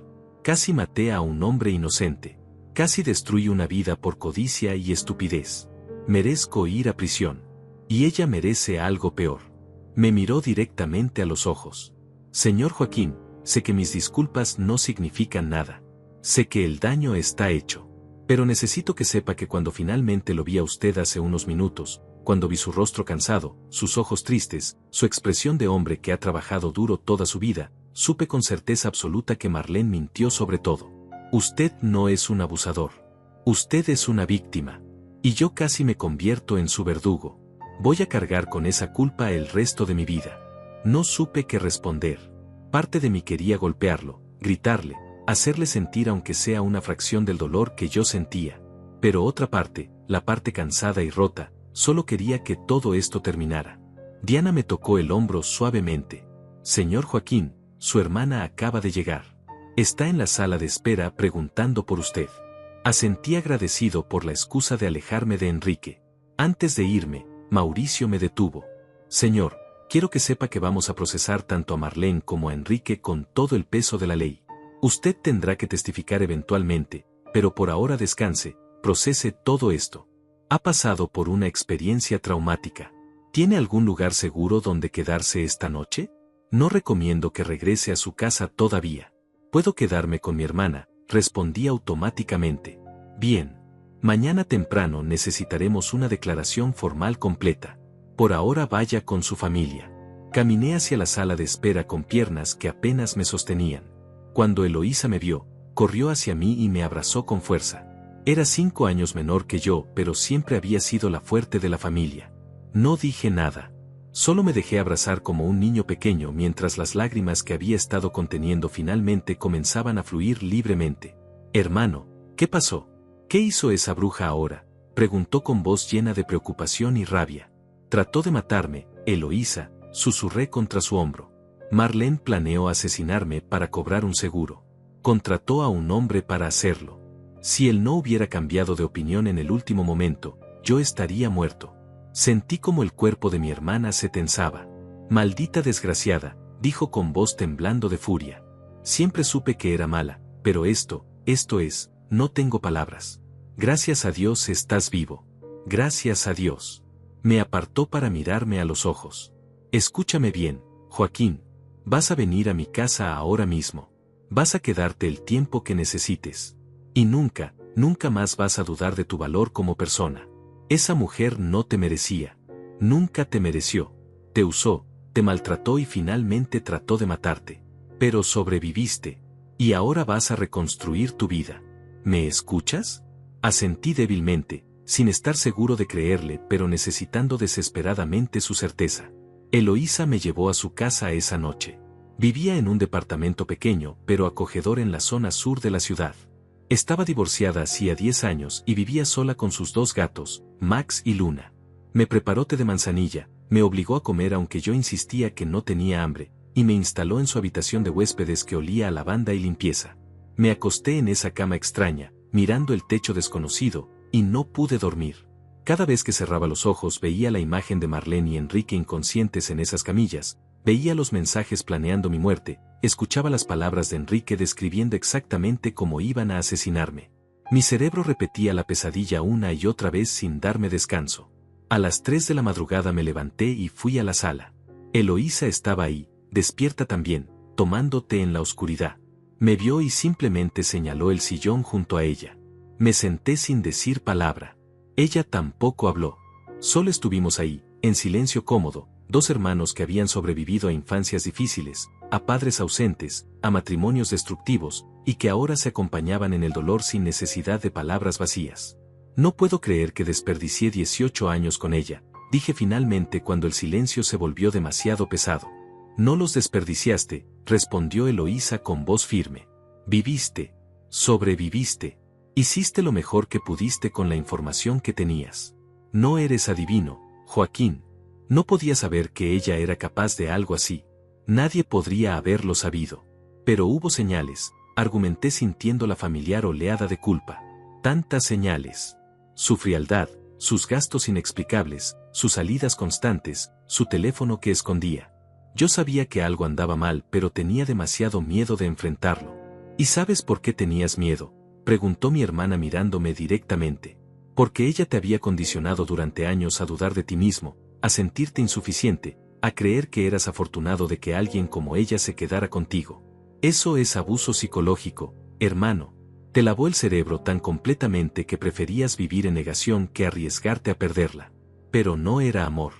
Casi maté a un hombre inocente. Casi destruí una vida por codicia y estupidez. Merezco ir a prisión. Y ella merece algo peor. Me miró directamente a los ojos. Señor Joaquín, sé que mis disculpas no significan nada. Sé que el daño está hecho. Pero necesito que sepa que cuando finalmente lo vi a usted hace unos minutos, cuando vi su rostro cansado, sus ojos tristes, su expresión de hombre que ha trabajado duro toda su vida, supe con certeza absoluta que Marlene mintió sobre todo. Usted no es un abusador. Usted es una víctima. Y yo casi me convierto en su verdugo. Voy a cargar con esa culpa el resto de mi vida. No supe qué responder. Parte de mí quería golpearlo, gritarle, hacerle sentir aunque sea una fracción del dolor que yo sentía. Pero otra parte, la parte cansada y rota, solo quería que todo esto terminara. Diana me tocó el hombro suavemente. Señor Joaquín, su hermana acaba de llegar. Está en la sala de espera preguntando por usted. Asentí agradecido por la excusa de alejarme de Enrique. Antes de irme, Mauricio me detuvo. Señor, quiero que sepa que vamos a procesar tanto a Marlene como a Enrique con todo el peso de la ley. Usted tendrá que testificar eventualmente, pero por ahora descanse, procese todo esto. Ha pasado por una experiencia traumática. ¿Tiene algún lugar seguro donde quedarse esta noche? No recomiendo que regrese a su casa todavía. Puedo quedarme con mi hermana, respondí automáticamente. Bien. Mañana temprano necesitaremos una declaración formal completa. Por ahora vaya con su familia. Caminé hacia la sala de espera con piernas que apenas me sostenían. Cuando Eloísa me vio, corrió hacia mí y me abrazó con fuerza. Era 5 años menor que yo, pero siempre había sido la fuerte de la familia. No dije nada. Solo me dejé abrazar como un niño pequeño mientras las lágrimas que había estado conteniendo finalmente comenzaban a fluir libremente. Hermano, ¿qué pasó? ¿Qué hizo esa bruja ahora? Preguntó con voz llena de preocupación y rabia. Trató de matarme, Eloísa, susurré contra su hombro. Marlene planeó asesinarme para cobrar un seguro. Contrató a un hombre para hacerlo. Si él no hubiera cambiado de opinión en el último momento, yo estaría muerto. Sentí como el cuerpo de mi hermana se tensaba. Maldita desgraciada, dijo con voz temblando de furia. Siempre supe que era mala, pero esto es, no tengo palabras. Gracias a Dios estás vivo. Gracias a Dios. Me apartó para mirarme a los ojos. Escúchame bien, Joaquín. Vas a venir a mi casa ahora mismo. Vas a quedarte el tiempo que necesites. Y nunca, nunca más vas a dudar de tu valor como persona. Esa mujer no te merecía. Nunca te mereció. Te usó, te maltrató y finalmente trató de matarte. Pero sobreviviste. Y ahora vas a reconstruir tu vida. ¿Me escuchas? Asentí débilmente, sin estar seguro de creerle, pero necesitando desesperadamente su certeza. Eloísa me llevó a su casa esa noche. Vivía en un departamento pequeño, pero acogedor en la zona sur de la ciudad. Estaba divorciada hacía 10 años y vivía sola con sus 2 gatos, Max y Luna. Me preparó té de manzanilla, me obligó a comer aunque yo insistía que no tenía hambre, y me instaló en su habitación de huéspedes que olía a lavanda y limpieza. Me acosté en esa cama extraña, mirando el techo desconocido, y no pude dormir. Cada vez que cerraba los ojos veía la imagen de Marlene y Enrique inconscientes en esas camillas, veía los mensajes planeando mi muerte, escuchaba las palabras de Enrique describiendo exactamente cómo iban a asesinarme. Mi cerebro repetía la pesadilla una y otra vez sin darme descanso. A las 3 de la madrugada me levanté y fui a la sala. Eloísa estaba ahí, despierta también, tomando té en la oscuridad. Me vio y simplemente señaló el sillón junto a ella. Me senté sin decir palabra. Ella tampoco habló. Solo estuvimos ahí, en silencio cómodo, 2 hermanos que habían sobrevivido a infancias difíciles, a padres ausentes, a matrimonios destructivos, y que ahora se acompañaban en el dolor sin necesidad de palabras vacías. No puedo creer que desperdicié 18 años con ella, dije finalmente cuando el silencio se volvió demasiado pesado. No los desperdiciaste, respondió Eloísa con voz firme. Viviste, sobreviviste, hiciste lo mejor que pudiste con la información que tenías. No eres adivino, Joaquín. No podía saber que ella era capaz de algo así. Nadie podría haberlo sabido. Pero hubo señales, argumenté sintiendo la familiar oleada de culpa. Tantas señales. Su frialdad, sus gastos inexplicables, sus salidas constantes, su teléfono que escondía. Yo sabía que algo andaba mal, pero tenía demasiado miedo de enfrentarlo. ¿Y sabes por qué tenías miedo?, preguntó mi hermana mirándome directamente. Porque ella te había condicionado durante años a dudar de ti mismo, a sentirte insuficiente, a creer que eras afortunado de que alguien como ella se quedara contigo. Eso es abuso psicológico, hermano. Te lavó el cerebro tan completamente que preferías vivir en negación que arriesgarte a perderla. Pero no era amor.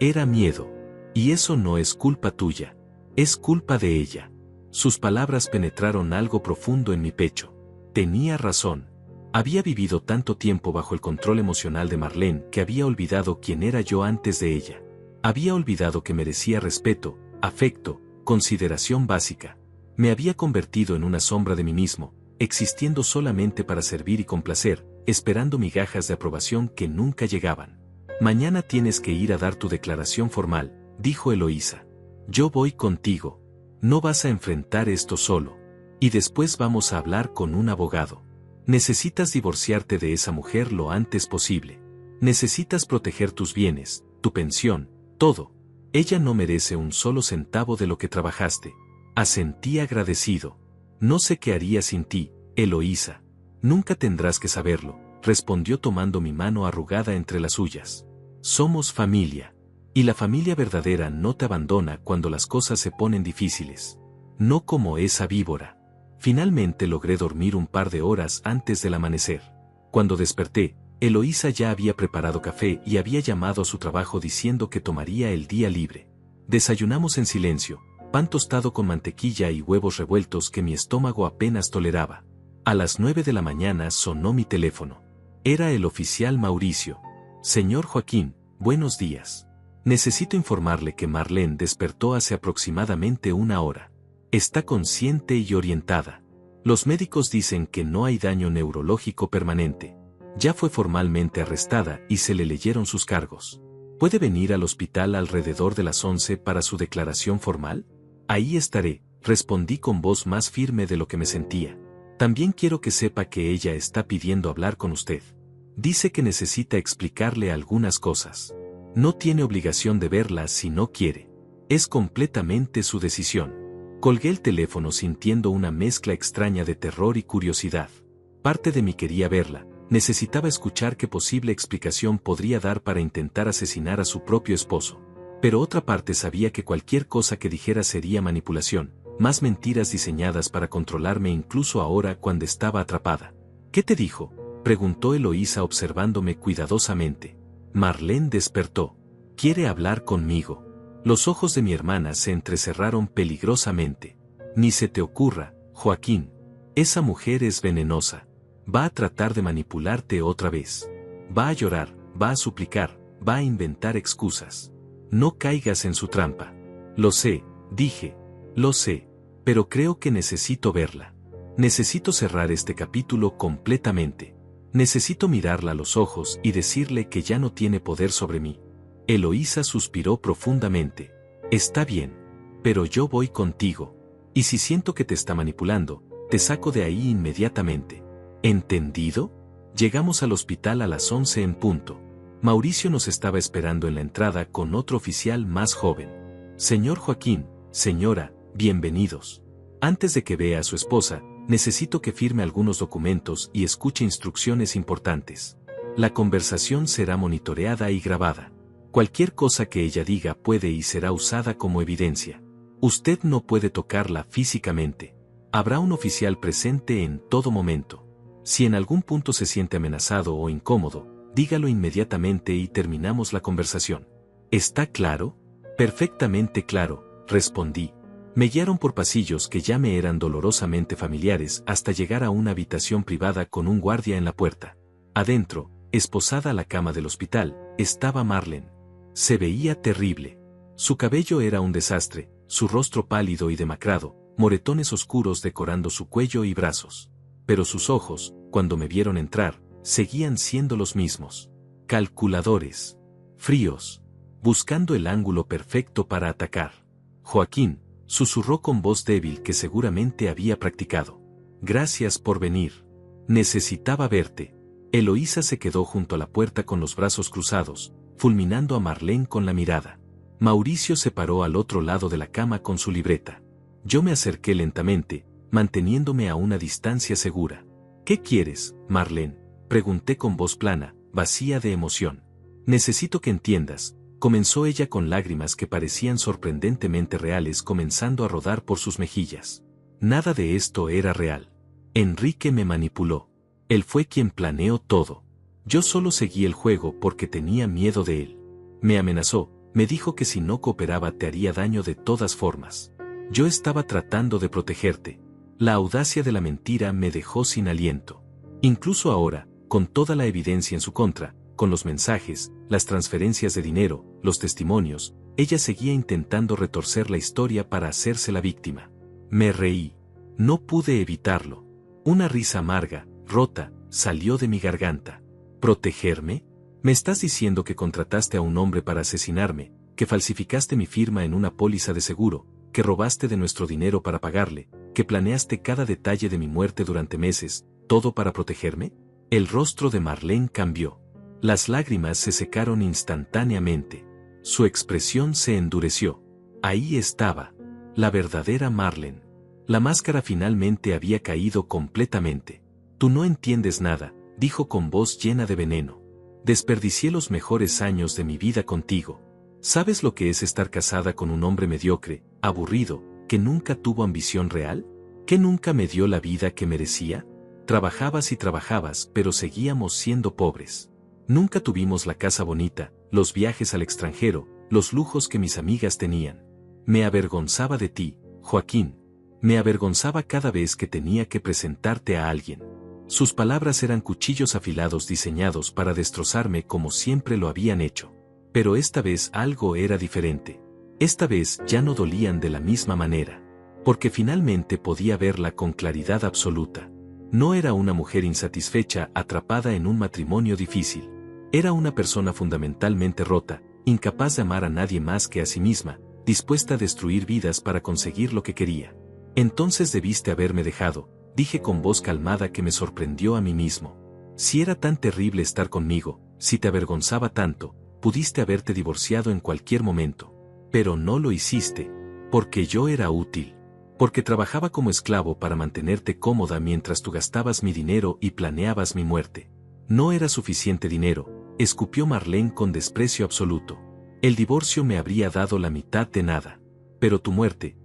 Era miedo. Y eso no es culpa tuya. Es culpa de ella. Sus palabras penetraron algo profundo en mi pecho. Tenía razón. Había vivido tanto tiempo bajo el control emocional de Marlene que había olvidado quién era yo antes de ella. Había olvidado que merecía respeto, afecto, consideración básica. Me había convertido en una sombra de mí mismo, existiendo solamente para servir y complacer, esperando migajas de aprobación que nunca llegaban. Mañana tienes que ir a dar tu declaración formal, dijo Eloísa. Yo voy contigo. No vas a enfrentar esto solo. Y después vamos a hablar con un abogado. Necesitas divorciarte de esa mujer lo antes posible. Necesitas proteger tus bienes, tu pensión, todo. Ella no merece un solo centavo de lo que trabajaste. Asentí agradecido. No sé qué haría sin ti, Eloísa. Nunca tendrás que saberlo, respondió tomando mi mano arrugada entre las suyas. Somos familia. Y la familia verdadera no te abandona cuando las cosas se ponen difíciles. No como esa víbora. Finalmente logré dormir un par de horas antes del amanecer. Cuando desperté, Eloísa ya había preparado café y había llamado a su trabajo diciendo que tomaría el día libre. Desayunamos en silencio, pan tostado con mantequilla y huevos revueltos que mi estómago apenas toleraba. A las 9 de la mañana sonó mi teléfono. Era el oficial Mauricio. Señor Joaquín, buenos días. Necesito informarle que Marlene despertó hace aproximadamente una hora. Está consciente y orientada. Los médicos dicen que no hay daño neurológico permanente. Ya fue formalmente arrestada y se le leyeron sus cargos. ¿Puede venir al hospital alrededor de las 11 para su declaración formal? Ahí estaré, respondí con voz más firme de lo que me sentía. También quiero que sepa que ella está pidiendo hablar con usted. Dice que necesita explicarle algunas cosas. No tiene obligación de verla si no quiere. Es completamente su decisión. Colgué el teléfono sintiendo una mezcla extraña de terror y curiosidad. Parte de mí quería verla, necesitaba escuchar qué posible explicación podría dar para intentar asesinar a su propio esposo. Pero otra parte sabía que cualquier cosa que dijera sería manipulación, más mentiras diseñadas para controlarme incluso ahora cuando estaba atrapada. ¿Qué te dijo?, preguntó Eloísa observándome cuidadosamente. Marlene despertó. ¿Quiere hablar conmigo? Los ojos de mi hermana se entrecerraron peligrosamente. Ni se te ocurra, Joaquín. Esa mujer es venenosa. Va a tratar de manipularte otra vez. Va a llorar, va a suplicar, va a inventar excusas. No caigas en su trampa. Lo sé, dije. Lo sé. Pero creo que necesito verla. Necesito cerrar este capítulo completamente. Necesito mirarla a los ojos y decirle que ya no tiene poder sobre mí. Eloísa suspiró profundamente. Está bien. Pero yo voy contigo. Y si siento que te está manipulando, te saco de ahí inmediatamente. ¿Entendido? Llegamos al hospital a las 11 en punto. Mauricio nos estaba esperando en la entrada con otro oficial más joven. Señor Joaquín, señora, bienvenidos. Antes de que vea a su esposa, necesito que firme algunos documentos y escuche instrucciones importantes. La conversación será monitoreada y grabada. Cualquier cosa que ella diga puede y será usada como evidencia. Usted no puede tocarla físicamente. Habrá un oficial presente en todo momento. Si en algún punto se siente amenazado o incómodo, dígalo inmediatamente y terminamos la conversación. ¿Está claro? Perfectamente claro, respondí. Me guiaron por pasillos que ya me eran dolorosamente familiares hasta llegar a una habitación privada con un guardia en la puerta. Adentro, esposada a la cama del hospital, estaba Marlene. Se veía terrible. Su cabello era un desastre, su rostro pálido y demacrado, moretones oscuros decorando su cuello y brazos. Pero sus ojos, cuando me vieron entrar, seguían siendo los mismos. Calculadores. Fríos. Buscando el ángulo perfecto para atacar. Joaquín, susurró con voz débil que seguramente había practicado. Gracias por venir. Necesitaba verte. Eloísa se quedó junto a la puerta con los brazos cruzados, fulminando a Marlene con la mirada. Mauricio se paró al otro lado de la cama con su libreta. Yo me acerqué lentamente, manteniéndome a una distancia segura. ¿Qué quieres, Marlene?, pregunté con voz plana, vacía de emoción. Necesito que entiendas, comenzó ella con lágrimas que parecían sorprendentemente reales comenzando a rodar por sus mejillas. Nada de esto era real. Enrique me manipuló. Él fue quien planeó todo. Yo solo seguí el juego porque tenía miedo de él. Me amenazó, me dijo que si no cooperaba te haría daño de todas formas. Yo estaba tratando de protegerte. La audacia de la mentira me dejó sin aliento. Incluso ahora, con toda la evidencia en su contra, con los mensajes, las transferencias de dinero, los testimonios, ella seguía intentando retorcer la historia para hacerse la víctima. Me reí. No pude evitarlo. Una risa amarga, rota, salió de mi garganta. ¿Protegerme? ¿Me estás diciendo que contrataste a un hombre para asesinarme, que falsificaste mi firma en una póliza de seguro, que robaste de nuestro dinero para pagarle, que planeaste cada detalle de mi muerte durante meses, todo para protegerme? El rostro de Marlene cambió. Las lágrimas se secaron instantáneamente. Su expresión se endureció. Ahí estaba. La verdadera Marlene. La máscara finalmente había caído completamente. Tú no entiendes nada, dijo con voz llena de veneno. Desperdicié los mejores años de mi vida contigo. ¿Sabes lo que es estar casada con un hombre mediocre, aburrido, que nunca tuvo ambición real? ¿Que nunca me dio la vida que merecía? Trabajabas y trabajabas, pero seguíamos siendo pobres. Nunca tuvimos la casa bonita, los viajes al extranjero, los lujos que mis amigas tenían. Me avergonzaba de ti, Joaquín. Me avergonzaba cada vez que tenía que presentarte a alguien. Sus palabras eran cuchillos afilados diseñados para destrozarme como siempre lo habían hecho. Pero esta vez algo era diferente. Esta vez ya no dolían de la misma manera. Porque finalmente podía verla con claridad absoluta. No era una mujer insatisfecha atrapada en un matrimonio difícil. Era una persona fundamentalmente rota, incapaz de amar a nadie más que a sí misma, dispuesta a destruir vidas para conseguir lo que quería. Entonces debiste haberme dejado, dije con voz calmada que me sorprendió a mí mismo. Si era tan terrible estar conmigo, si te avergonzaba tanto, pudiste haberte divorciado en cualquier momento. Pero no lo hiciste, porque yo era útil. Porque trabajaba como esclavo para mantenerte cómoda mientras tú gastabas mi dinero y planeabas mi muerte. No era suficiente dinero, escupió Marlene con desprecio absoluto. El divorcio me habría dado la mitad de nada. Pero tu muerte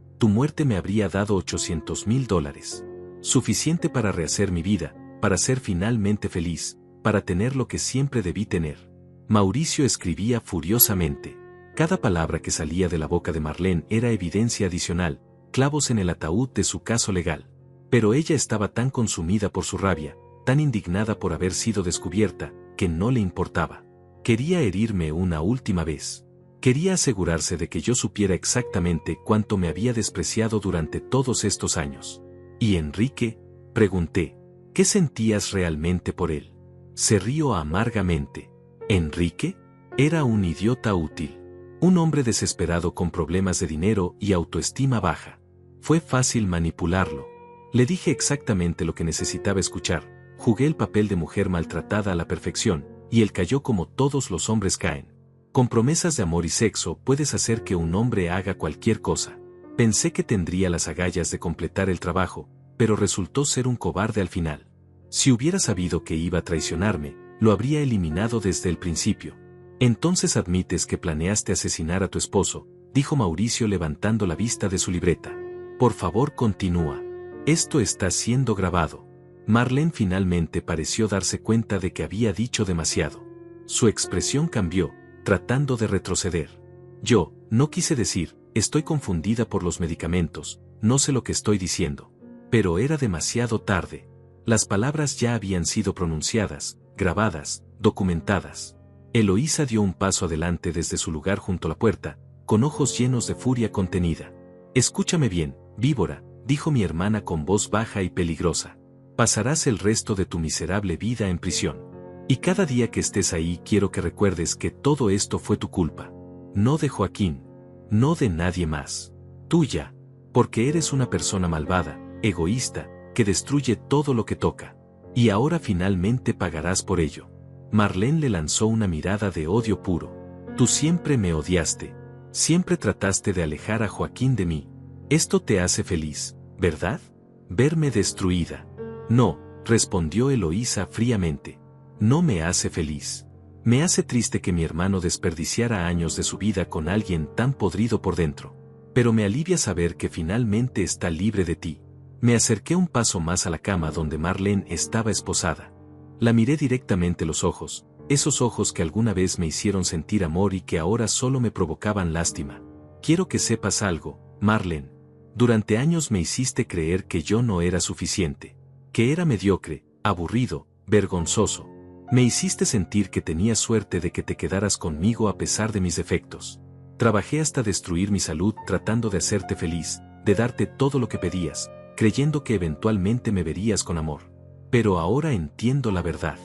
me habría dado $800,000. Suficiente para rehacer mi vida, para ser finalmente feliz, para tener lo que siempre debí tener. Mauricio escribía furiosamente. Cada palabra que salía de la boca de Marlene era evidencia adicional, clavos en el ataúd de su caso legal. Pero ella estaba tan consumida por su rabia, tan indignada por haber sido descubierta, que no le importaba. Quería herirme una última vez. Quería asegurarse de que yo supiera exactamente cuánto me había despreciado durante todos estos años. ¿Y Enrique?, pregunté. ¿Qué sentías realmente por él? Se rió amargamente. ¿Enrique? Era un idiota útil. Un hombre desesperado con problemas de dinero y autoestima baja. Fue fácil manipularlo. Le dije exactamente lo que necesitaba escuchar. Jugué el papel de mujer maltratada a la perfección, y él cayó como todos los hombres caen. Con promesas de amor y sexo puedes hacer que un hombre haga cualquier cosa. Pensé que tendría las agallas de completar el trabajo, pero resultó ser un cobarde al final. Si hubiera sabido que iba a traicionarme, lo habría eliminado desde el principio. Entonces admites que planeaste asesinar a tu esposo, dijo Mauricio levantando la vista de su libreta. Por favor, continúa. Esto está siendo grabado. Marlene finalmente pareció darse cuenta de que había dicho demasiado. Su expresión cambió, tratando de retroceder. Yo, no quise decir, estoy confundida por los medicamentos, no sé lo que estoy diciendo. Pero era demasiado tarde. Las palabras ya habían sido pronunciadas, grabadas, documentadas. Eloísa dio un paso adelante desde su lugar junto a la puerta, con ojos llenos de furia contenida. Escúchame bien, víbora, dijo mi hermana con voz baja y peligrosa. Pasarás el resto de tu miserable vida en prisión. Y cada día que estés ahí quiero que recuerdes que todo esto fue tu culpa. No de Joaquín. No de nadie más. Tuya. Porque eres una persona malvada, egoísta, que destruye todo lo que toca. Y ahora finalmente pagarás por ello. Marlene le lanzó una mirada de odio puro. Tú siempre me odiaste. Siempre trataste de alejar a Joaquín de mí. Esto te hace feliz, ¿verdad? Verme destruida. No, respondió Eloísa fríamente. No me hace feliz. Me hace triste que mi hermano desperdiciara años de su vida con alguien tan podrido por dentro. Pero me alivia saber que finalmente está libre de ti. Me acerqué un paso más a la cama donde Marlene estaba esposada. La miré directamente los ojos, esos ojos que alguna vez me hicieron sentir amor y que ahora solo me provocaban lástima. Quiero que sepas algo, Marlene. Durante años me hiciste creer que yo no era suficiente, que era mediocre, aburrido, vergonzoso. Me hiciste sentir que tenía suerte de que te quedaras conmigo a pesar de mis defectos. Trabajé hasta destruir mi salud tratando de hacerte feliz, de darte todo lo que pedías, creyendo que eventualmente me verías con amor. Pero ahora entiendo la verdad.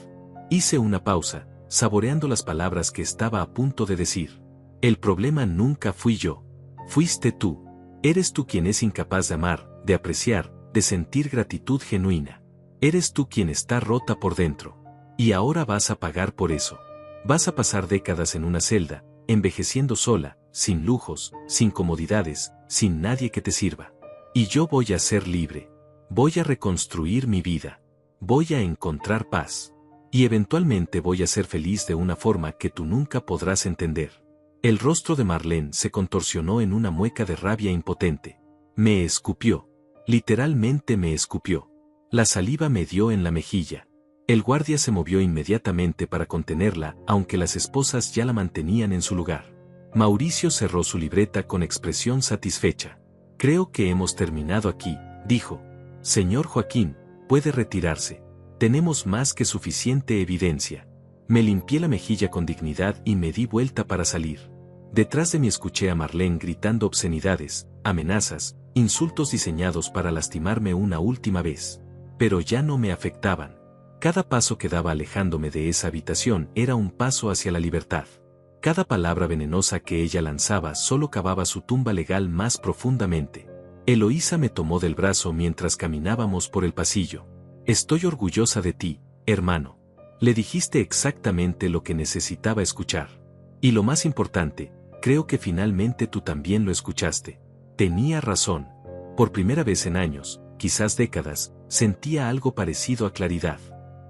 Hice una pausa, saboreando las palabras que estaba a punto de decir. El problema nunca fui yo. Fuiste tú. Eres tú quien es incapaz de amar, de apreciar, de sentir gratitud genuina. Eres tú quien está rota por dentro. Y ahora vas a pagar por eso. Vas a pasar décadas en una celda, envejeciendo sola, sin lujos, sin comodidades, sin nadie que te sirva. Y yo voy a ser libre. Voy a reconstruir mi vida. Voy a encontrar paz. Y eventualmente voy a ser feliz de una forma que tú nunca podrás entender. El rostro de Marlene se contorsionó en una mueca de rabia impotente. Me escupió. Literalmente me escupió. La saliva me dio en la mejilla. El guardia se movió inmediatamente para contenerla, aunque las esposas ya la mantenían en su lugar. Mauricio cerró su libreta con expresión satisfecha. Creo que hemos terminado aquí, dijo. Señor Joaquín, puede retirarse. Tenemos más que suficiente evidencia. Me limpié la mejilla con dignidad y me di vuelta para salir. Detrás de mí escuché a Marlene gritando obscenidades, amenazas, insultos diseñados para lastimarme una última vez. Pero ya no me afectaban. Cada paso que daba alejándome de esa habitación era un paso hacia la libertad. Cada palabra venenosa que ella lanzaba solo cavaba su tumba legal más profundamente. Eloísa me tomó del brazo mientras caminábamos por el pasillo. Estoy orgullosa de ti, hermano. Le dijiste exactamente lo que necesitaba escuchar. Y lo más importante, creo que finalmente tú también lo escuchaste. Tenía razón. Por primera vez en años, quizás décadas, sentía algo parecido a claridad.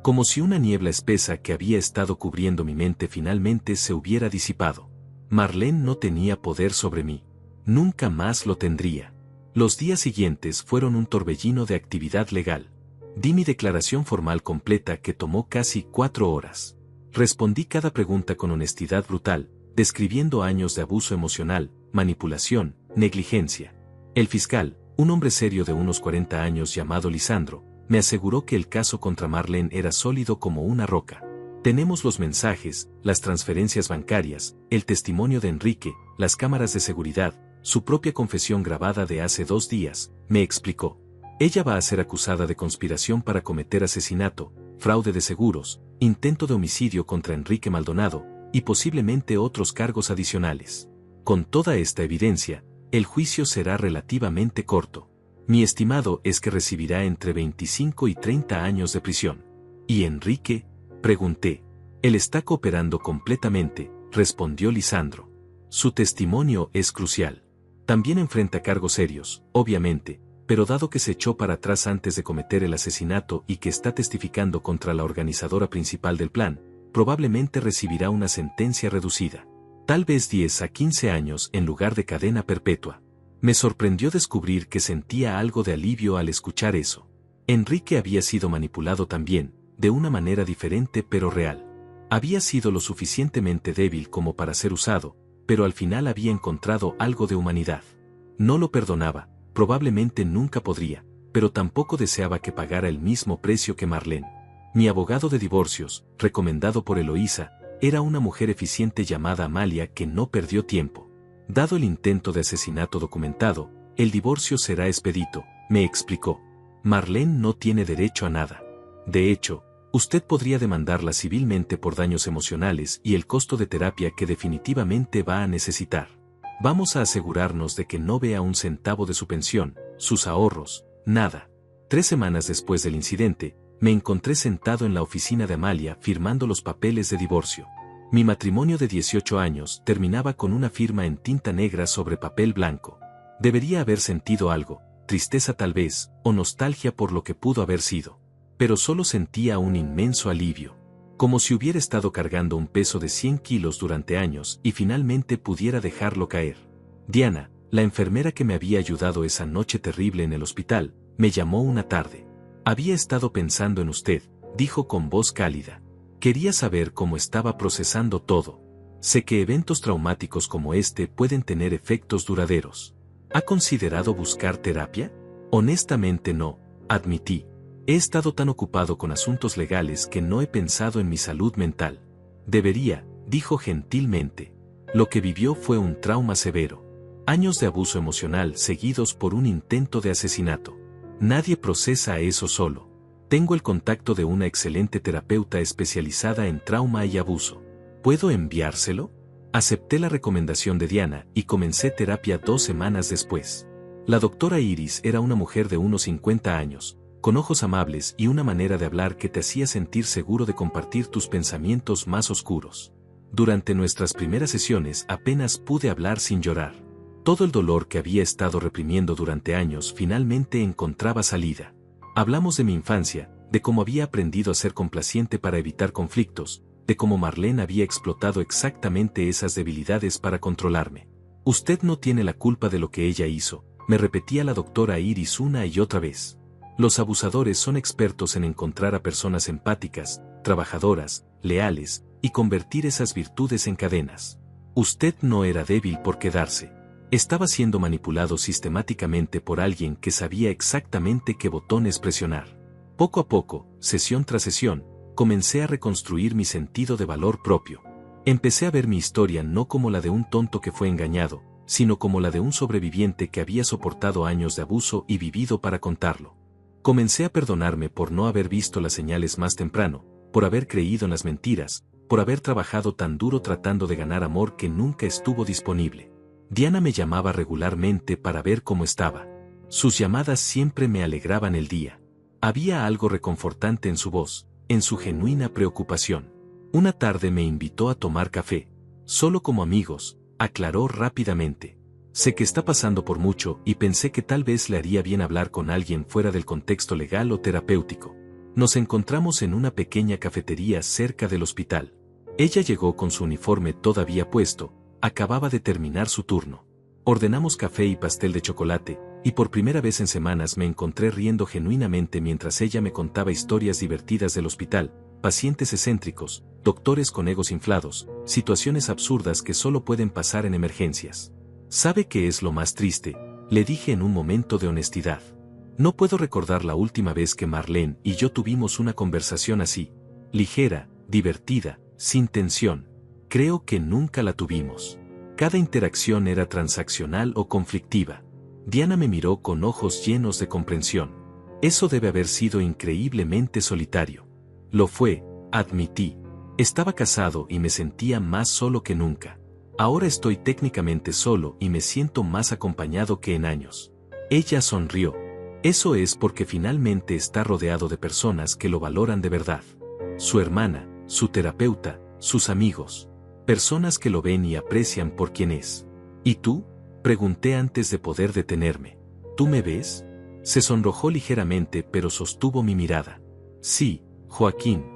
Como si una niebla espesa que había estado cubriendo mi mente finalmente se hubiera disipado. Marlene no tenía poder sobre mí. Nunca más lo tendría. Los días siguientes fueron un torbellino de actividad legal. Di mi declaración formal completa que tomó casi 4 horas. Respondí cada pregunta con honestidad brutal, describiendo años de abuso emocional, manipulación, negligencia. El fiscal, un hombre serio de unos 40 años llamado Lisandro, me aseguró que el caso contra Marlene era sólido como una roca. Tenemos los mensajes, las transferencias bancarias, el testimonio de Enrique, las cámaras de seguridad, su propia confesión grabada de hace 2 días, me explicó. Ella va a ser acusada de conspiración para cometer asesinato, fraude de seguros, intento de homicidio contra Enrique Maldonado, y posiblemente otros cargos adicionales. Con toda esta evidencia, el juicio será relativamente corto. Mi estimado es que recibirá entre 25 y 30 años de prisión. ¿Y Enrique? Pregunté. Él está cooperando completamente, respondió Lisandro. Su testimonio es crucial. También enfrenta cargos serios, obviamente, pero dado que se echó para atrás antes de cometer el asesinato y que está testificando contra la organizadora principal del plan, probablemente recibirá una sentencia reducida. Tal vez 10 a 15 años en lugar de cadena perpetua. Me sorprendió descubrir que sentía algo de alivio al escuchar eso. Enrique había sido manipulado también, de una manera diferente pero real. Había sido lo suficientemente débil como para ser usado, pero al final había encontrado algo de humanidad. No lo perdonaba, probablemente nunca podría, pero tampoco deseaba que pagara el mismo precio que Marlene. Mi abogado de divorcios, recomendado por Eloísa, Era una mujer eficiente llamada Amalia que no perdió tiempo. Dado el intento de asesinato documentado, el divorcio será expedito, me explicó. Marlene no tiene derecho a nada. De hecho, usted podría demandarla civilmente por daños emocionales y el costo de terapia que definitivamente va a necesitar. Vamos a asegurarnos de que no vea un centavo de su pensión, sus ahorros, nada. 3 semanas después del incidente, me encontré sentado en la oficina de Amalia firmando los papeles de divorcio. Mi matrimonio de 18 años terminaba con una firma en tinta negra sobre papel blanco. Debería haber sentido algo, tristeza tal vez, o nostalgia por lo que pudo haber sido. Pero solo sentía un inmenso alivio. Como si hubiera estado cargando un peso de 100 kilos durante años y finalmente pudiera dejarlo caer. Diana, la enfermera que me había ayudado esa noche terrible en el hospital, me llamó una tarde. Había estado pensando en usted, dijo con voz cálida. Quería saber cómo estaba procesando todo. Sé que eventos traumáticos como este pueden tener efectos duraderos. ¿Ha considerado buscar terapia? Honestamente no, admití. He estado tan ocupado con asuntos legales que no he pensado en mi salud mental. Debería, dijo gentilmente. Lo que vivió fue un trauma severo. Años de abuso emocional seguidos por un intento de asesinato. Nadie procesa eso solo. Tengo el contacto de una excelente terapeuta especializada en trauma y abuso. ¿Puedo enviárselo? Acepté la recomendación de Diana y comencé terapia 2 semanas después. La doctora Iris era una mujer de unos 50 años, con ojos amables y una manera de hablar que te hacía sentir seguro de compartir tus pensamientos más oscuros. Durante nuestras primeras sesiones apenas pude hablar sin llorar. Todo el dolor que había estado reprimiendo durante años finalmente encontraba salida. Hablamos de mi infancia, de cómo había aprendido a ser complaciente para evitar conflictos, de cómo Marlene había explotado exactamente esas debilidades para controlarme. Usted no tiene la culpa de lo que ella hizo, me repetía la doctora Iris una y otra vez. Los abusadores son expertos en encontrar a personas empáticas, trabajadoras, leales, y convertir esas virtudes en cadenas. Usted no era débil por quedarse. Estaba siendo manipulado sistemáticamente por alguien que sabía exactamente qué botones presionar. Poco a poco, sesión tras sesión, comencé a reconstruir mi sentido de valor propio. Empecé a ver mi historia no como la de un tonto que fue engañado, sino como la de un sobreviviente que había soportado años de abuso y vivido para contarlo. Comencé a perdonarme por no haber visto las señales más temprano, por haber creído en las mentiras, por haber trabajado tan duro tratando de ganar amor que nunca estuvo disponible. Diana me llamaba regularmente para ver cómo estaba. Sus llamadas siempre me alegraban el día. Había algo reconfortante en su voz, en su genuina preocupación. Una tarde me invitó a tomar café. Solo como amigos, aclaró rápidamente. Sé que está pasando por mucho y pensé que tal vez le haría bien hablar con alguien fuera del contexto legal o terapéutico. Nos encontramos en una pequeña cafetería cerca del hospital. Ella llegó con su uniforme todavía puesto, acababa de terminar su turno. Ordenamos café y pastel de chocolate, y por primera vez en semanas me encontré riendo genuinamente mientras ella me contaba historias divertidas del hospital, pacientes excéntricos, doctores con egos inflados, situaciones absurdas que solo pueden pasar en emergencias. ¿Sabe qué es lo más triste?, le dije en un momento de honestidad. No puedo recordar la última vez que Marlene y yo tuvimos una conversación así, ligera, divertida, sin tensión. Creo que nunca la tuvimos. Cada interacción era transaccional o conflictiva. Diana me miró con ojos llenos de comprensión. Eso debe haber sido increíblemente solitario. Lo fue, admití. Estaba casado y me sentía más solo que nunca. Ahora estoy técnicamente solo y me siento más acompañado que en años. Ella sonrió. Eso es porque finalmente está rodeado de personas que lo valoran de verdad. Su hermana, su terapeuta, sus amigos. Personas que lo ven y aprecian por quien es. ¿Y tú?, pregunté antes de poder detenerme. ¿Tú me ves? Se sonrojó ligeramente pero sostuvo mi mirada. Sí, Joaquín.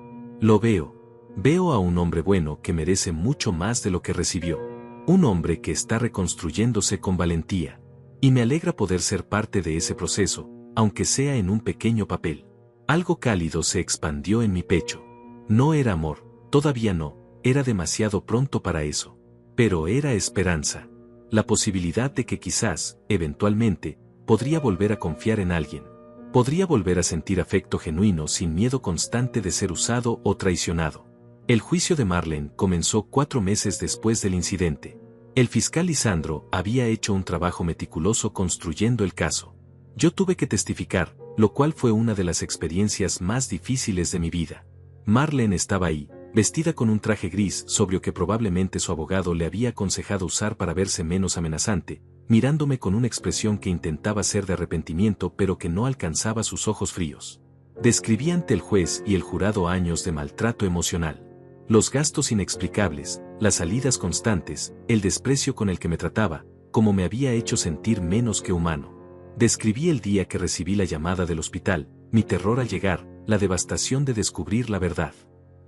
Lo veo. Veo a un hombre bueno que merece mucho más de lo que recibió. Un hombre que está reconstruyéndose con valentía. Y me alegra poder ser parte de ese proceso, aunque sea en un pequeño papel. Algo cálido se expandió en mi pecho. No era amor, todavía no, era demasiado pronto para eso. Pero era esperanza. La posibilidad de que quizás, eventualmente, podría volver a confiar en alguien. Podría volver a sentir afecto genuino sin miedo constante de ser usado o traicionado. El juicio de Marlene comenzó 4 meses después del incidente. El fiscal Lisandro había hecho un trabajo meticuloso construyendo el caso. Yo tuve que testificar, lo cual fue una de las experiencias más difíciles de mi vida. Marlene estaba ahí, vestida con un traje gris sobrio que probablemente su abogado le había aconsejado usar para verse menos amenazante, mirándome con una expresión que intentaba ser de arrepentimiento pero que no alcanzaba sus ojos fríos. Describí ante el juez y el jurado años de maltrato emocional. Los gastos inexplicables, las salidas constantes, el desprecio con el que me trataba, como me había hecho sentir menos que humano. Describí el día que recibí la llamada del hospital, mi terror al llegar, la devastación de descubrir la verdad.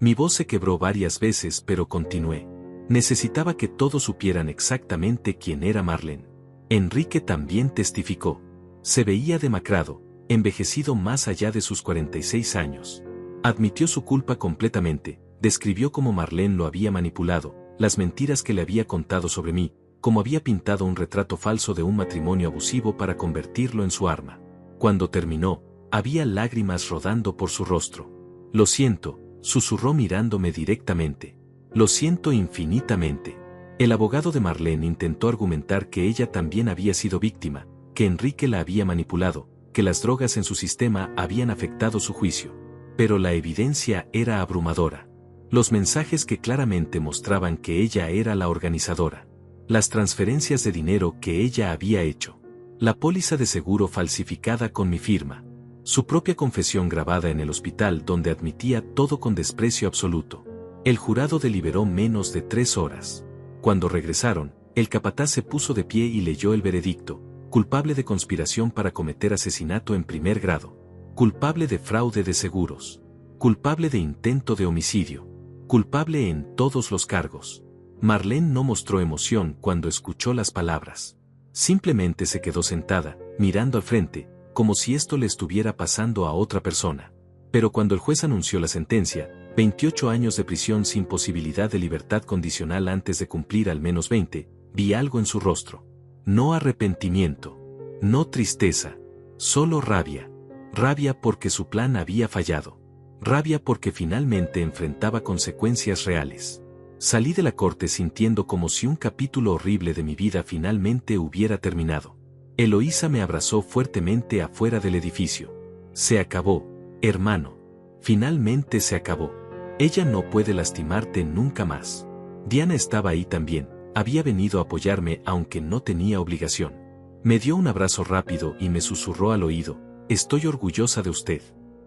Mi voz se quebró varias veces pero continué. Necesitaba que todos supieran exactamente quién era Marlene. Enrique también testificó. Se veía demacrado, envejecido más allá de sus 46 años. Admitió su culpa completamente, describió cómo Marlene lo había manipulado, las mentiras que le había contado sobre mí, cómo había pintado un retrato falso de un matrimonio abusivo para convertirlo en su arma. Cuando terminó, había lágrimas rodando por su rostro. Lo siento, susurró mirándome directamente. Lo siento infinitamente. El abogado de Marlene intentó argumentar que ella también había sido víctima, que Enrique la había manipulado, que las drogas en su sistema habían afectado su juicio. Pero la evidencia era abrumadora. Los mensajes que claramente mostraban que ella era la organizadora. Las transferencias de dinero que ella había hecho. La póliza de seguro falsificada con mi firma. Su propia confesión grabada en el hospital donde admitía todo con desprecio absoluto. El jurado deliberó menos de 3 horas. Cuando regresaron, el capataz se puso de pie y leyó el veredicto: culpable de conspiración para cometer asesinato en primer grado, culpable de fraude de seguros, culpable de intento de homicidio, culpable en todos los cargos. Marlene no mostró emoción cuando escuchó las palabras. Simplemente se quedó sentada, mirando al frente, como si esto le estuviera pasando a otra persona. Pero cuando el juez anunció la sentencia, 28 años de prisión sin posibilidad de libertad condicional antes de cumplir al menos 20, vi algo en su rostro. No arrepentimiento, no tristeza, solo rabia. Rabia porque su plan había fallado. Rabia porque finalmente enfrentaba consecuencias reales. Salí de la corte sintiendo como si un capítulo horrible de mi vida finalmente hubiera terminado. Eloísa me abrazó fuertemente afuera del edificio. Se acabó, hermano. Finalmente se acabó. Ella no puede lastimarte nunca más. Diana estaba ahí también, había venido a apoyarme aunque no tenía obligación. Me dio un abrazo rápido y me susurró al oído: estoy orgullosa de usted.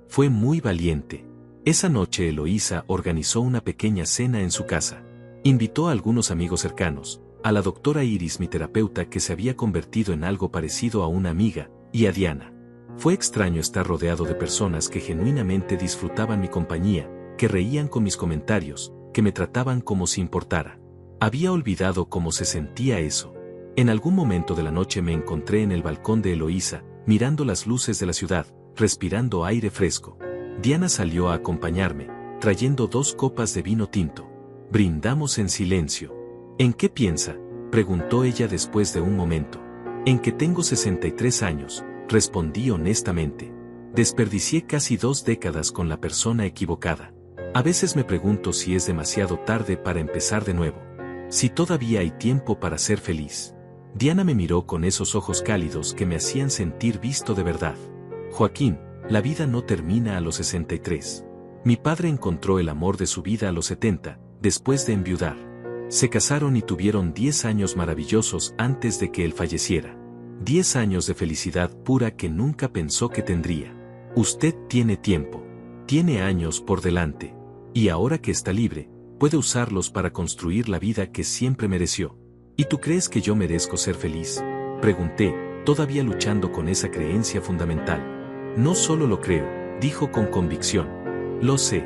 Fue muy valiente. Esa noche Eloísa organizó una pequeña cena en su casa. Invitó a algunos amigos cercanos, a la doctora Iris, mi terapeuta que se había convertido en algo parecido a una amiga, y a Diana. Fue extraño estar rodeado de personas que genuinamente disfrutaban mi compañía, que reían con mis comentarios, que me trataban como si importara. Había olvidado cómo se sentía eso. En algún momento de la noche me encontré en el balcón de Eloísa, mirando las luces de la ciudad, respirando aire fresco. Diana salió a acompañarme, trayendo 2 copas de vino tinto. Brindamos en silencio. ¿En qué piensa?, preguntó ella después de un momento. En que tengo 63 años, respondí honestamente. Desperdicié casi 2 décadas con la persona equivocada. A veces me pregunto si es demasiado tarde para empezar de nuevo. Si todavía hay tiempo para ser feliz. Diana me miró con esos ojos cálidos que me hacían sentir visto de verdad. Joaquín, la vida no termina a los 63. Mi padre encontró el amor de su vida a los 70, después de enviudar. Se casaron y tuvieron 10 años maravillosos antes de que él falleciera. 10 años de felicidad pura que nunca pensó que tendría. Usted tiene tiempo. Tiene años por delante. Y ahora que está libre, puede usarlos para construir la vida que siempre mereció. ¿Y tú crees que yo merezco ser feliz?, pregunté, todavía luchando con esa creencia fundamental. No solo lo creo, dijo con convicción. Lo sé.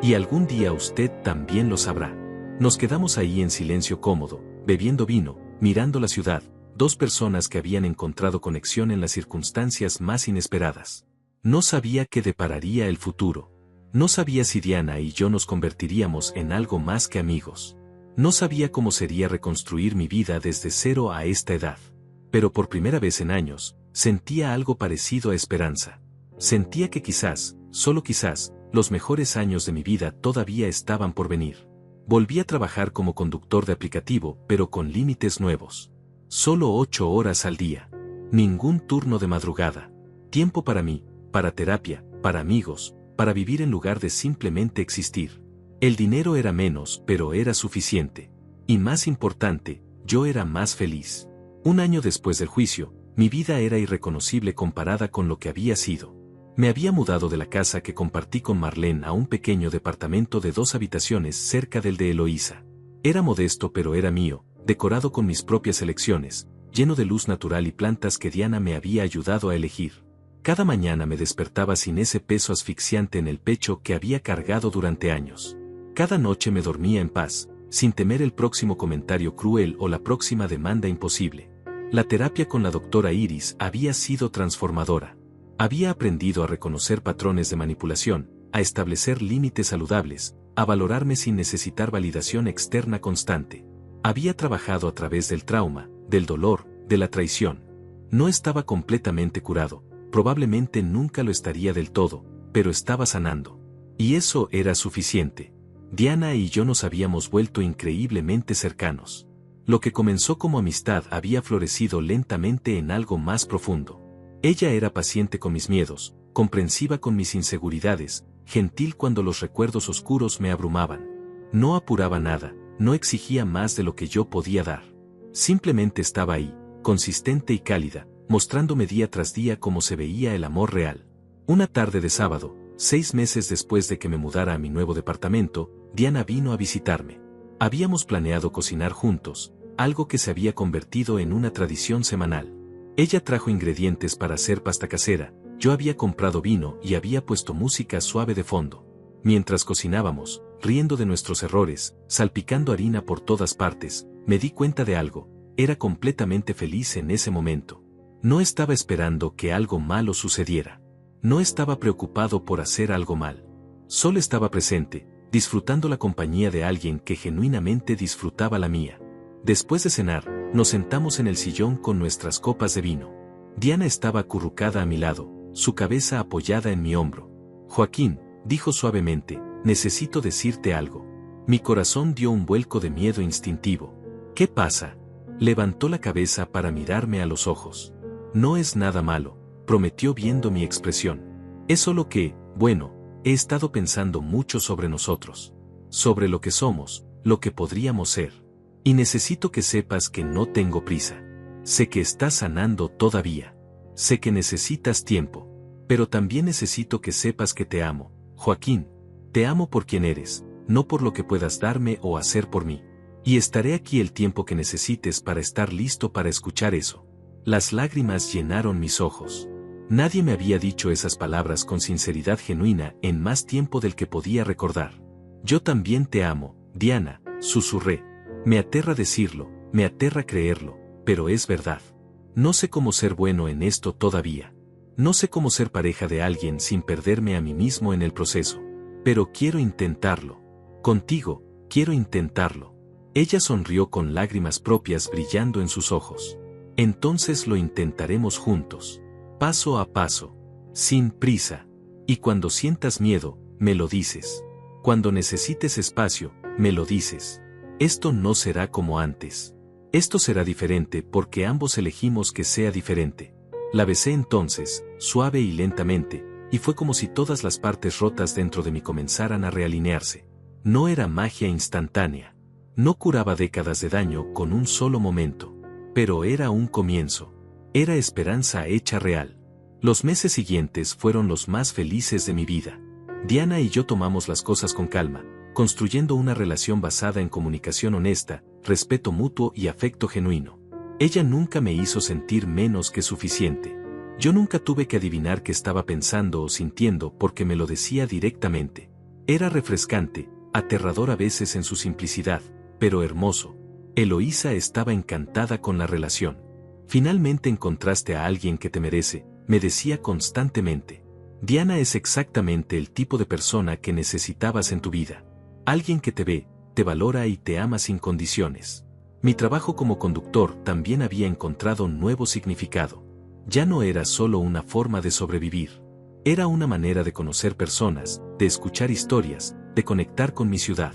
Y algún día usted también lo sabrá. Nos quedamos ahí en silencio cómodo, bebiendo vino, mirando la ciudad, 2 personas que habían encontrado conexión en las circunstancias más inesperadas. No sabía qué depararía el futuro. No sabía si Diana y yo nos convertiríamos en algo más que amigos. No sabía cómo sería reconstruir mi vida desde cero a esta edad. Pero por primera vez en años, sentía algo parecido a esperanza. Sentía que quizás, solo quizás, los mejores años de mi vida todavía estaban por venir. Volví a trabajar como conductor de aplicativo, pero con límites nuevos. Solo 8 horas al día. Ningún turno de madrugada. Tiempo para mí, para terapia, para amigos, para vivir en lugar de simplemente existir. El dinero era menos, pero era suficiente. Y más importante, yo era más feliz. Un año después del juicio, mi vida era irreconocible comparada con lo que había sido. Me había mudado de la casa que compartí con Marlene a un pequeño departamento de 2 habitaciones cerca del de Eloísa. Era modesto pero era mío, decorado con mis propias elecciones, lleno de luz natural y plantas que Diana me había ayudado a elegir. Cada mañana me despertaba sin ese peso asfixiante en el pecho que había cargado durante años. Cada noche me dormía en paz, sin temer el próximo comentario cruel o la próxima demanda imposible. La terapia con la doctora Iris había sido transformadora. Había aprendido a reconocer patrones de manipulación, a establecer límites saludables, a valorarme sin necesitar validación externa constante. Había trabajado a través del trauma, del dolor, de la traición. No estaba completamente curado, probablemente nunca lo estaría del todo, pero estaba sanando. Y eso era suficiente. Diana y yo nos habíamos vuelto increíblemente cercanos. Lo que comenzó como amistad había florecido lentamente en algo más profundo. Ella era paciente con mis miedos, comprensiva con mis inseguridades, gentil cuando los recuerdos oscuros me abrumaban. No apuraba nada, no exigía más de lo que yo podía dar. Simplemente estaba ahí, consistente y cálida, mostrándome día tras día cómo se veía el amor real. Una tarde de sábado, 6 meses después de que me mudara a mi nuevo departamento, Diana vino a visitarme. Habíamos planeado cocinar juntos, algo que se había convertido en una tradición semanal. Ella trajo ingredientes para hacer pasta casera, yo había comprado vino y había puesto música suave de fondo. Mientras cocinábamos, riendo de nuestros errores, salpicando harina por todas partes, me di cuenta de algo, era completamente feliz en ese momento. No estaba esperando que algo malo sucediera. No estaba preocupado por hacer algo mal. Solo estaba presente, disfrutando la compañía de alguien que genuinamente disfrutaba la mía. Después de cenar, nos sentamos en el sillón con nuestras copas de vino. Diana estaba acurrucada a mi lado, su cabeza apoyada en mi hombro. Joaquín, dijo suavemente, necesito decirte algo. Mi corazón dio un vuelco de miedo instintivo. ¿Qué pasa? Levantó la cabeza para mirarme a los ojos. No es nada malo, prometió viendo mi expresión. Es solo que, bueno, he estado pensando mucho sobre nosotros. Sobre lo que somos, lo que podríamos ser. Y necesito que sepas que no tengo prisa. Sé que estás sanando todavía. Sé que necesitas tiempo. Pero también necesito que sepas que te amo, Joaquín. Te amo por quien eres, no por lo que puedas darme o hacer por mí. Y estaré aquí el tiempo que necesites para estar listo para escuchar eso. Las lágrimas llenaron mis ojos. Nadie me había dicho esas palabras con sinceridad genuina en más tiempo del que podía recordar. Yo también te amo, Diana, susurré. Me aterra decirlo, me aterra creerlo, pero es verdad. No sé cómo ser bueno en esto todavía. No sé cómo ser pareja de alguien sin perderme a mí mismo en el proceso. Pero quiero intentarlo. Contigo, quiero intentarlo. Ella sonrió con lágrimas propias brillando en sus ojos. Entonces lo intentaremos juntos. Paso a paso. Sin prisa. Y cuando sientas miedo, me lo dices. Cuando necesites espacio, me lo dices. Esto no será como antes. Esto será diferente porque ambos elegimos que sea diferente. La besé entonces, suave y lentamente, y fue como si todas las partes rotas dentro de mí comenzaran a realinearse. No era magia instantánea. No curaba décadas de daño con un solo momento. Pero era un comienzo. Era esperanza hecha real. Los meses siguientes fueron los más felices de mi vida. Diana y yo tomamos las cosas con calma, construyendo una relación basada en comunicación honesta, respeto mutuo y afecto genuino. Ella nunca me hizo sentir menos que suficiente. Yo nunca tuve que adivinar qué estaba pensando o sintiendo porque me lo decía directamente. Era refrescante, aterrador a veces en su simplicidad, pero hermoso. Eloísa estaba encantada con la relación. Finalmente encontraste a alguien que te merece, me decía constantemente. Diana es exactamente el tipo de persona que necesitabas en tu vida. Alguien que te ve, te valora y te ama sin condiciones. Mi trabajo como conductor también había encontrado un nuevo significado. Ya no era solo una forma de sobrevivir. Era una manera de conocer personas, de escuchar historias, de conectar con mi ciudad.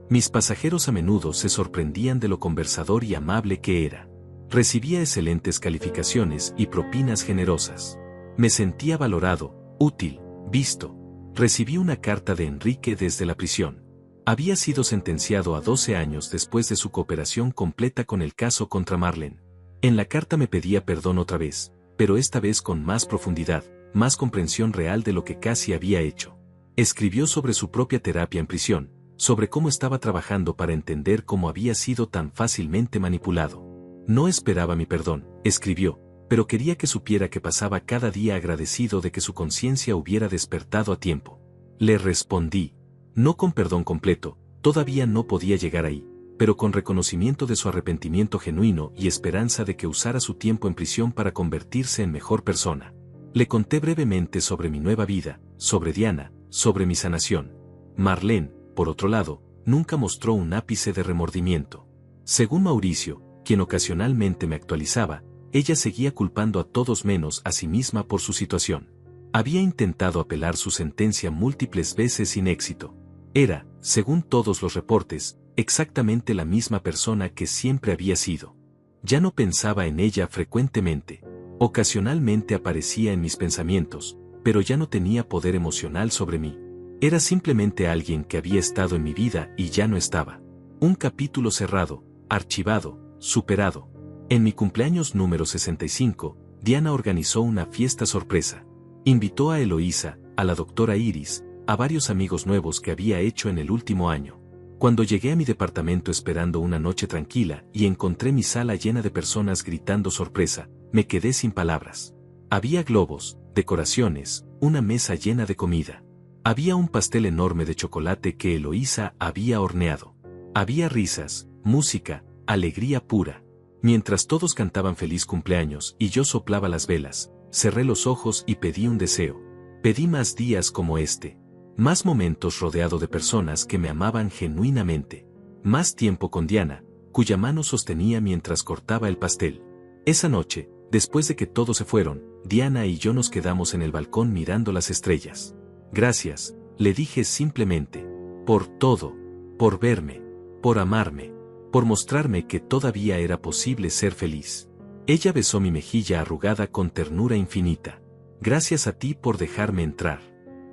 Mis pasajeros a menudo se sorprendían de lo conversador y amable que era. Recibía excelentes calificaciones y propinas generosas. Me sentía valorado, útil, visto. Recibí una carta de Enrique desde la prisión. Había sido sentenciado a 12 años después de su cooperación completa con el caso contra Marlene. En la carta me pedía perdón otra vez, pero esta vez con más profundidad, más comprensión real de lo que casi había hecho. Escribió sobre su propia terapia en prisión, sobre cómo estaba trabajando para entender cómo había sido tan fácilmente manipulado. No esperaba mi perdón, escribió, pero quería que supiera que pasaba cada día agradecido de que su conciencia hubiera despertado a tiempo. Le respondí, no con perdón completo, todavía no podía llegar ahí, pero con reconocimiento de su arrepentimiento genuino y esperanza de que usara su tiempo en prisión para convertirse en mejor persona. Le conté brevemente sobre mi nueva vida, sobre Diana, sobre mi sanación. Marlene, por otro lado, nunca mostró un ápice de remordimiento. Según Mauricio, quien ocasionalmente me actualizaba, ella seguía culpando a todos menos a sí misma por su situación. Había intentado apelar su sentencia múltiples veces sin éxito. Era, según todos los reportes, exactamente la misma persona que siempre había sido. Ya no pensaba en ella frecuentemente. Ocasionalmente aparecía en mis pensamientos, pero ya no tenía poder emocional sobre mí. Era simplemente alguien que había estado en mi vida y ya no estaba. Un capítulo cerrado, archivado, superado. En mi cumpleaños número 65, Diana organizó una fiesta sorpresa. Invitó a Eloísa, a la doctora Iris, a varios amigos nuevos que había hecho en el último año. Cuando llegué a mi departamento esperando una noche tranquila y encontré mi sala llena de personas gritando sorpresa, me quedé sin palabras. Había globos, decoraciones, una mesa llena de comida. Había un pastel enorme de chocolate que Eloísa había horneado. Había risas, música, alegría pura. Mientras todos cantaban feliz cumpleaños y yo soplaba las velas, cerré los ojos y pedí un deseo. Pedí más días como este. Más momentos rodeado de personas que me amaban genuinamente. Más tiempo con Diana, cuya mano sostenía mientras cortaba el pastel. Esa noche, después de que todos se fueron, Diana y yo nos quedamos en el balcón mirando las estrellas. Gracias, le dije simplemente. Por todo. Por verme. Por amarme. Por mostrarme que todavía era posible ser feliz. Ella besó mi mejilla arrugada con ternura infinita. Gracias a ti por dejarme entrar.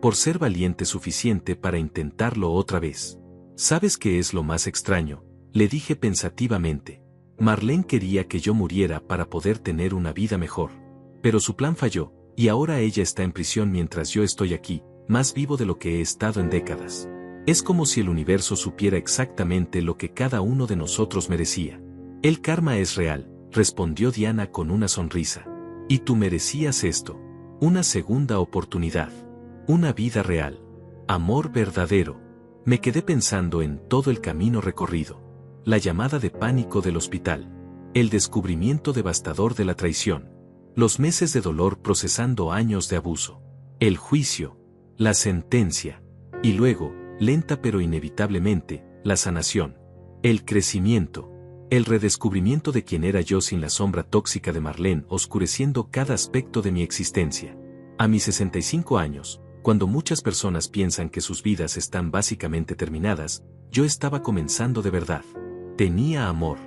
Por ser valiente suficiente para intentarlo otra vez. ¿Sabes qué es lo más extraño? Le dije pensativamente. Marlene quería que yo muriera para poder tener una vida mejor. Pero su plan falló, y ahora ella está en prisión mientras yo estoy aquí, más vivo de lo que he estado en décadas. Es como si el universo supiera exactamente lo que cada uno de nosotros merecía. El karma es real, respondió Diana con una sonrisa. Y tú merecías esto. Una segunda oportunidad. Una vida real. Amor verdadero. Me quedé pensando en todo el camino recorrido. La llamada de pánico del hospital. El descubrimiento devastador de la traición. Los meses de dolor procesando años de abuso. El juicio. La sentencia. Y luego, lenta pero inevitablemente, la sanación. El crecimiento. El redescubrimiento de quién era yo sin la sombra tóxica de Marlene oscureciendo cada aspecto de mi existencia. A mis 65 años, cuando muchas personas piensan que sus vidas están básicamente terminadas, yo estaba comenzando de verdad. Tenía amor.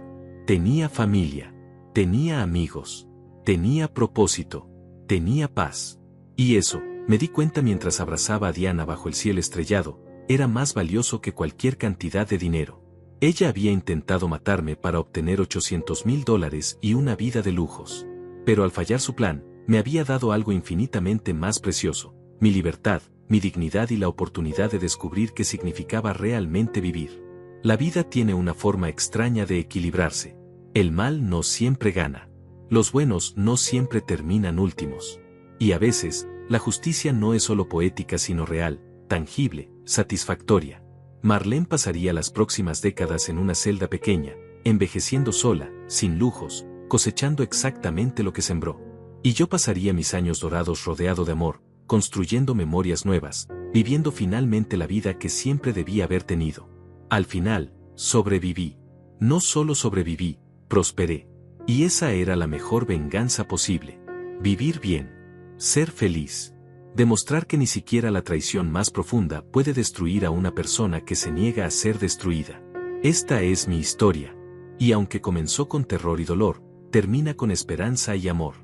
Tenía familia. Tenía amigos. Tenía propósito. Tenía paz. Y eso, me di cuenta mientras abrazaba a Diana bajo el cielo estrellado, era más valioso que cualquier cantidad de dinero. Ella había intentado matarme para obtener $800,000 y una vida de lujos. Pero al fallar su plan, me había dado algo infinitamente más precioso, mi libertad, mi dignidad y la oportunidad de descubrir qué significaba realmente vivir. La vida tiene una forma extraña de equilibrarse. El mal no siempre gana. Los buenos no siempre terminan últimos. Y a veces, la justicia no es solo poética sino real, tangible, satisfactoria. Marlene pasaría las próximas décadas en una celda pequeña, envejeciendo sola, sin lujos, cosechando exactamente lo que sembró. Y yo pasaría mis años dorados rodeado de amor, construyendo memorias nuevas, viviendo finalmente la vida que siempre debía haber tenido. Al final, sobreviví. No solo sobreviví, prosperé. Y esa era la mejor venganza posible. Vivir bien. Ser feliz. Demostrar que ni siquiera la traición más profunda puede destruir a una persona que se niega a ser destruida. Esta es mi historia. Y aunque comenzó con terror y dolor, termina con esperanza y amor.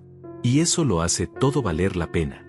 Y eso lo hace todo valer la pena.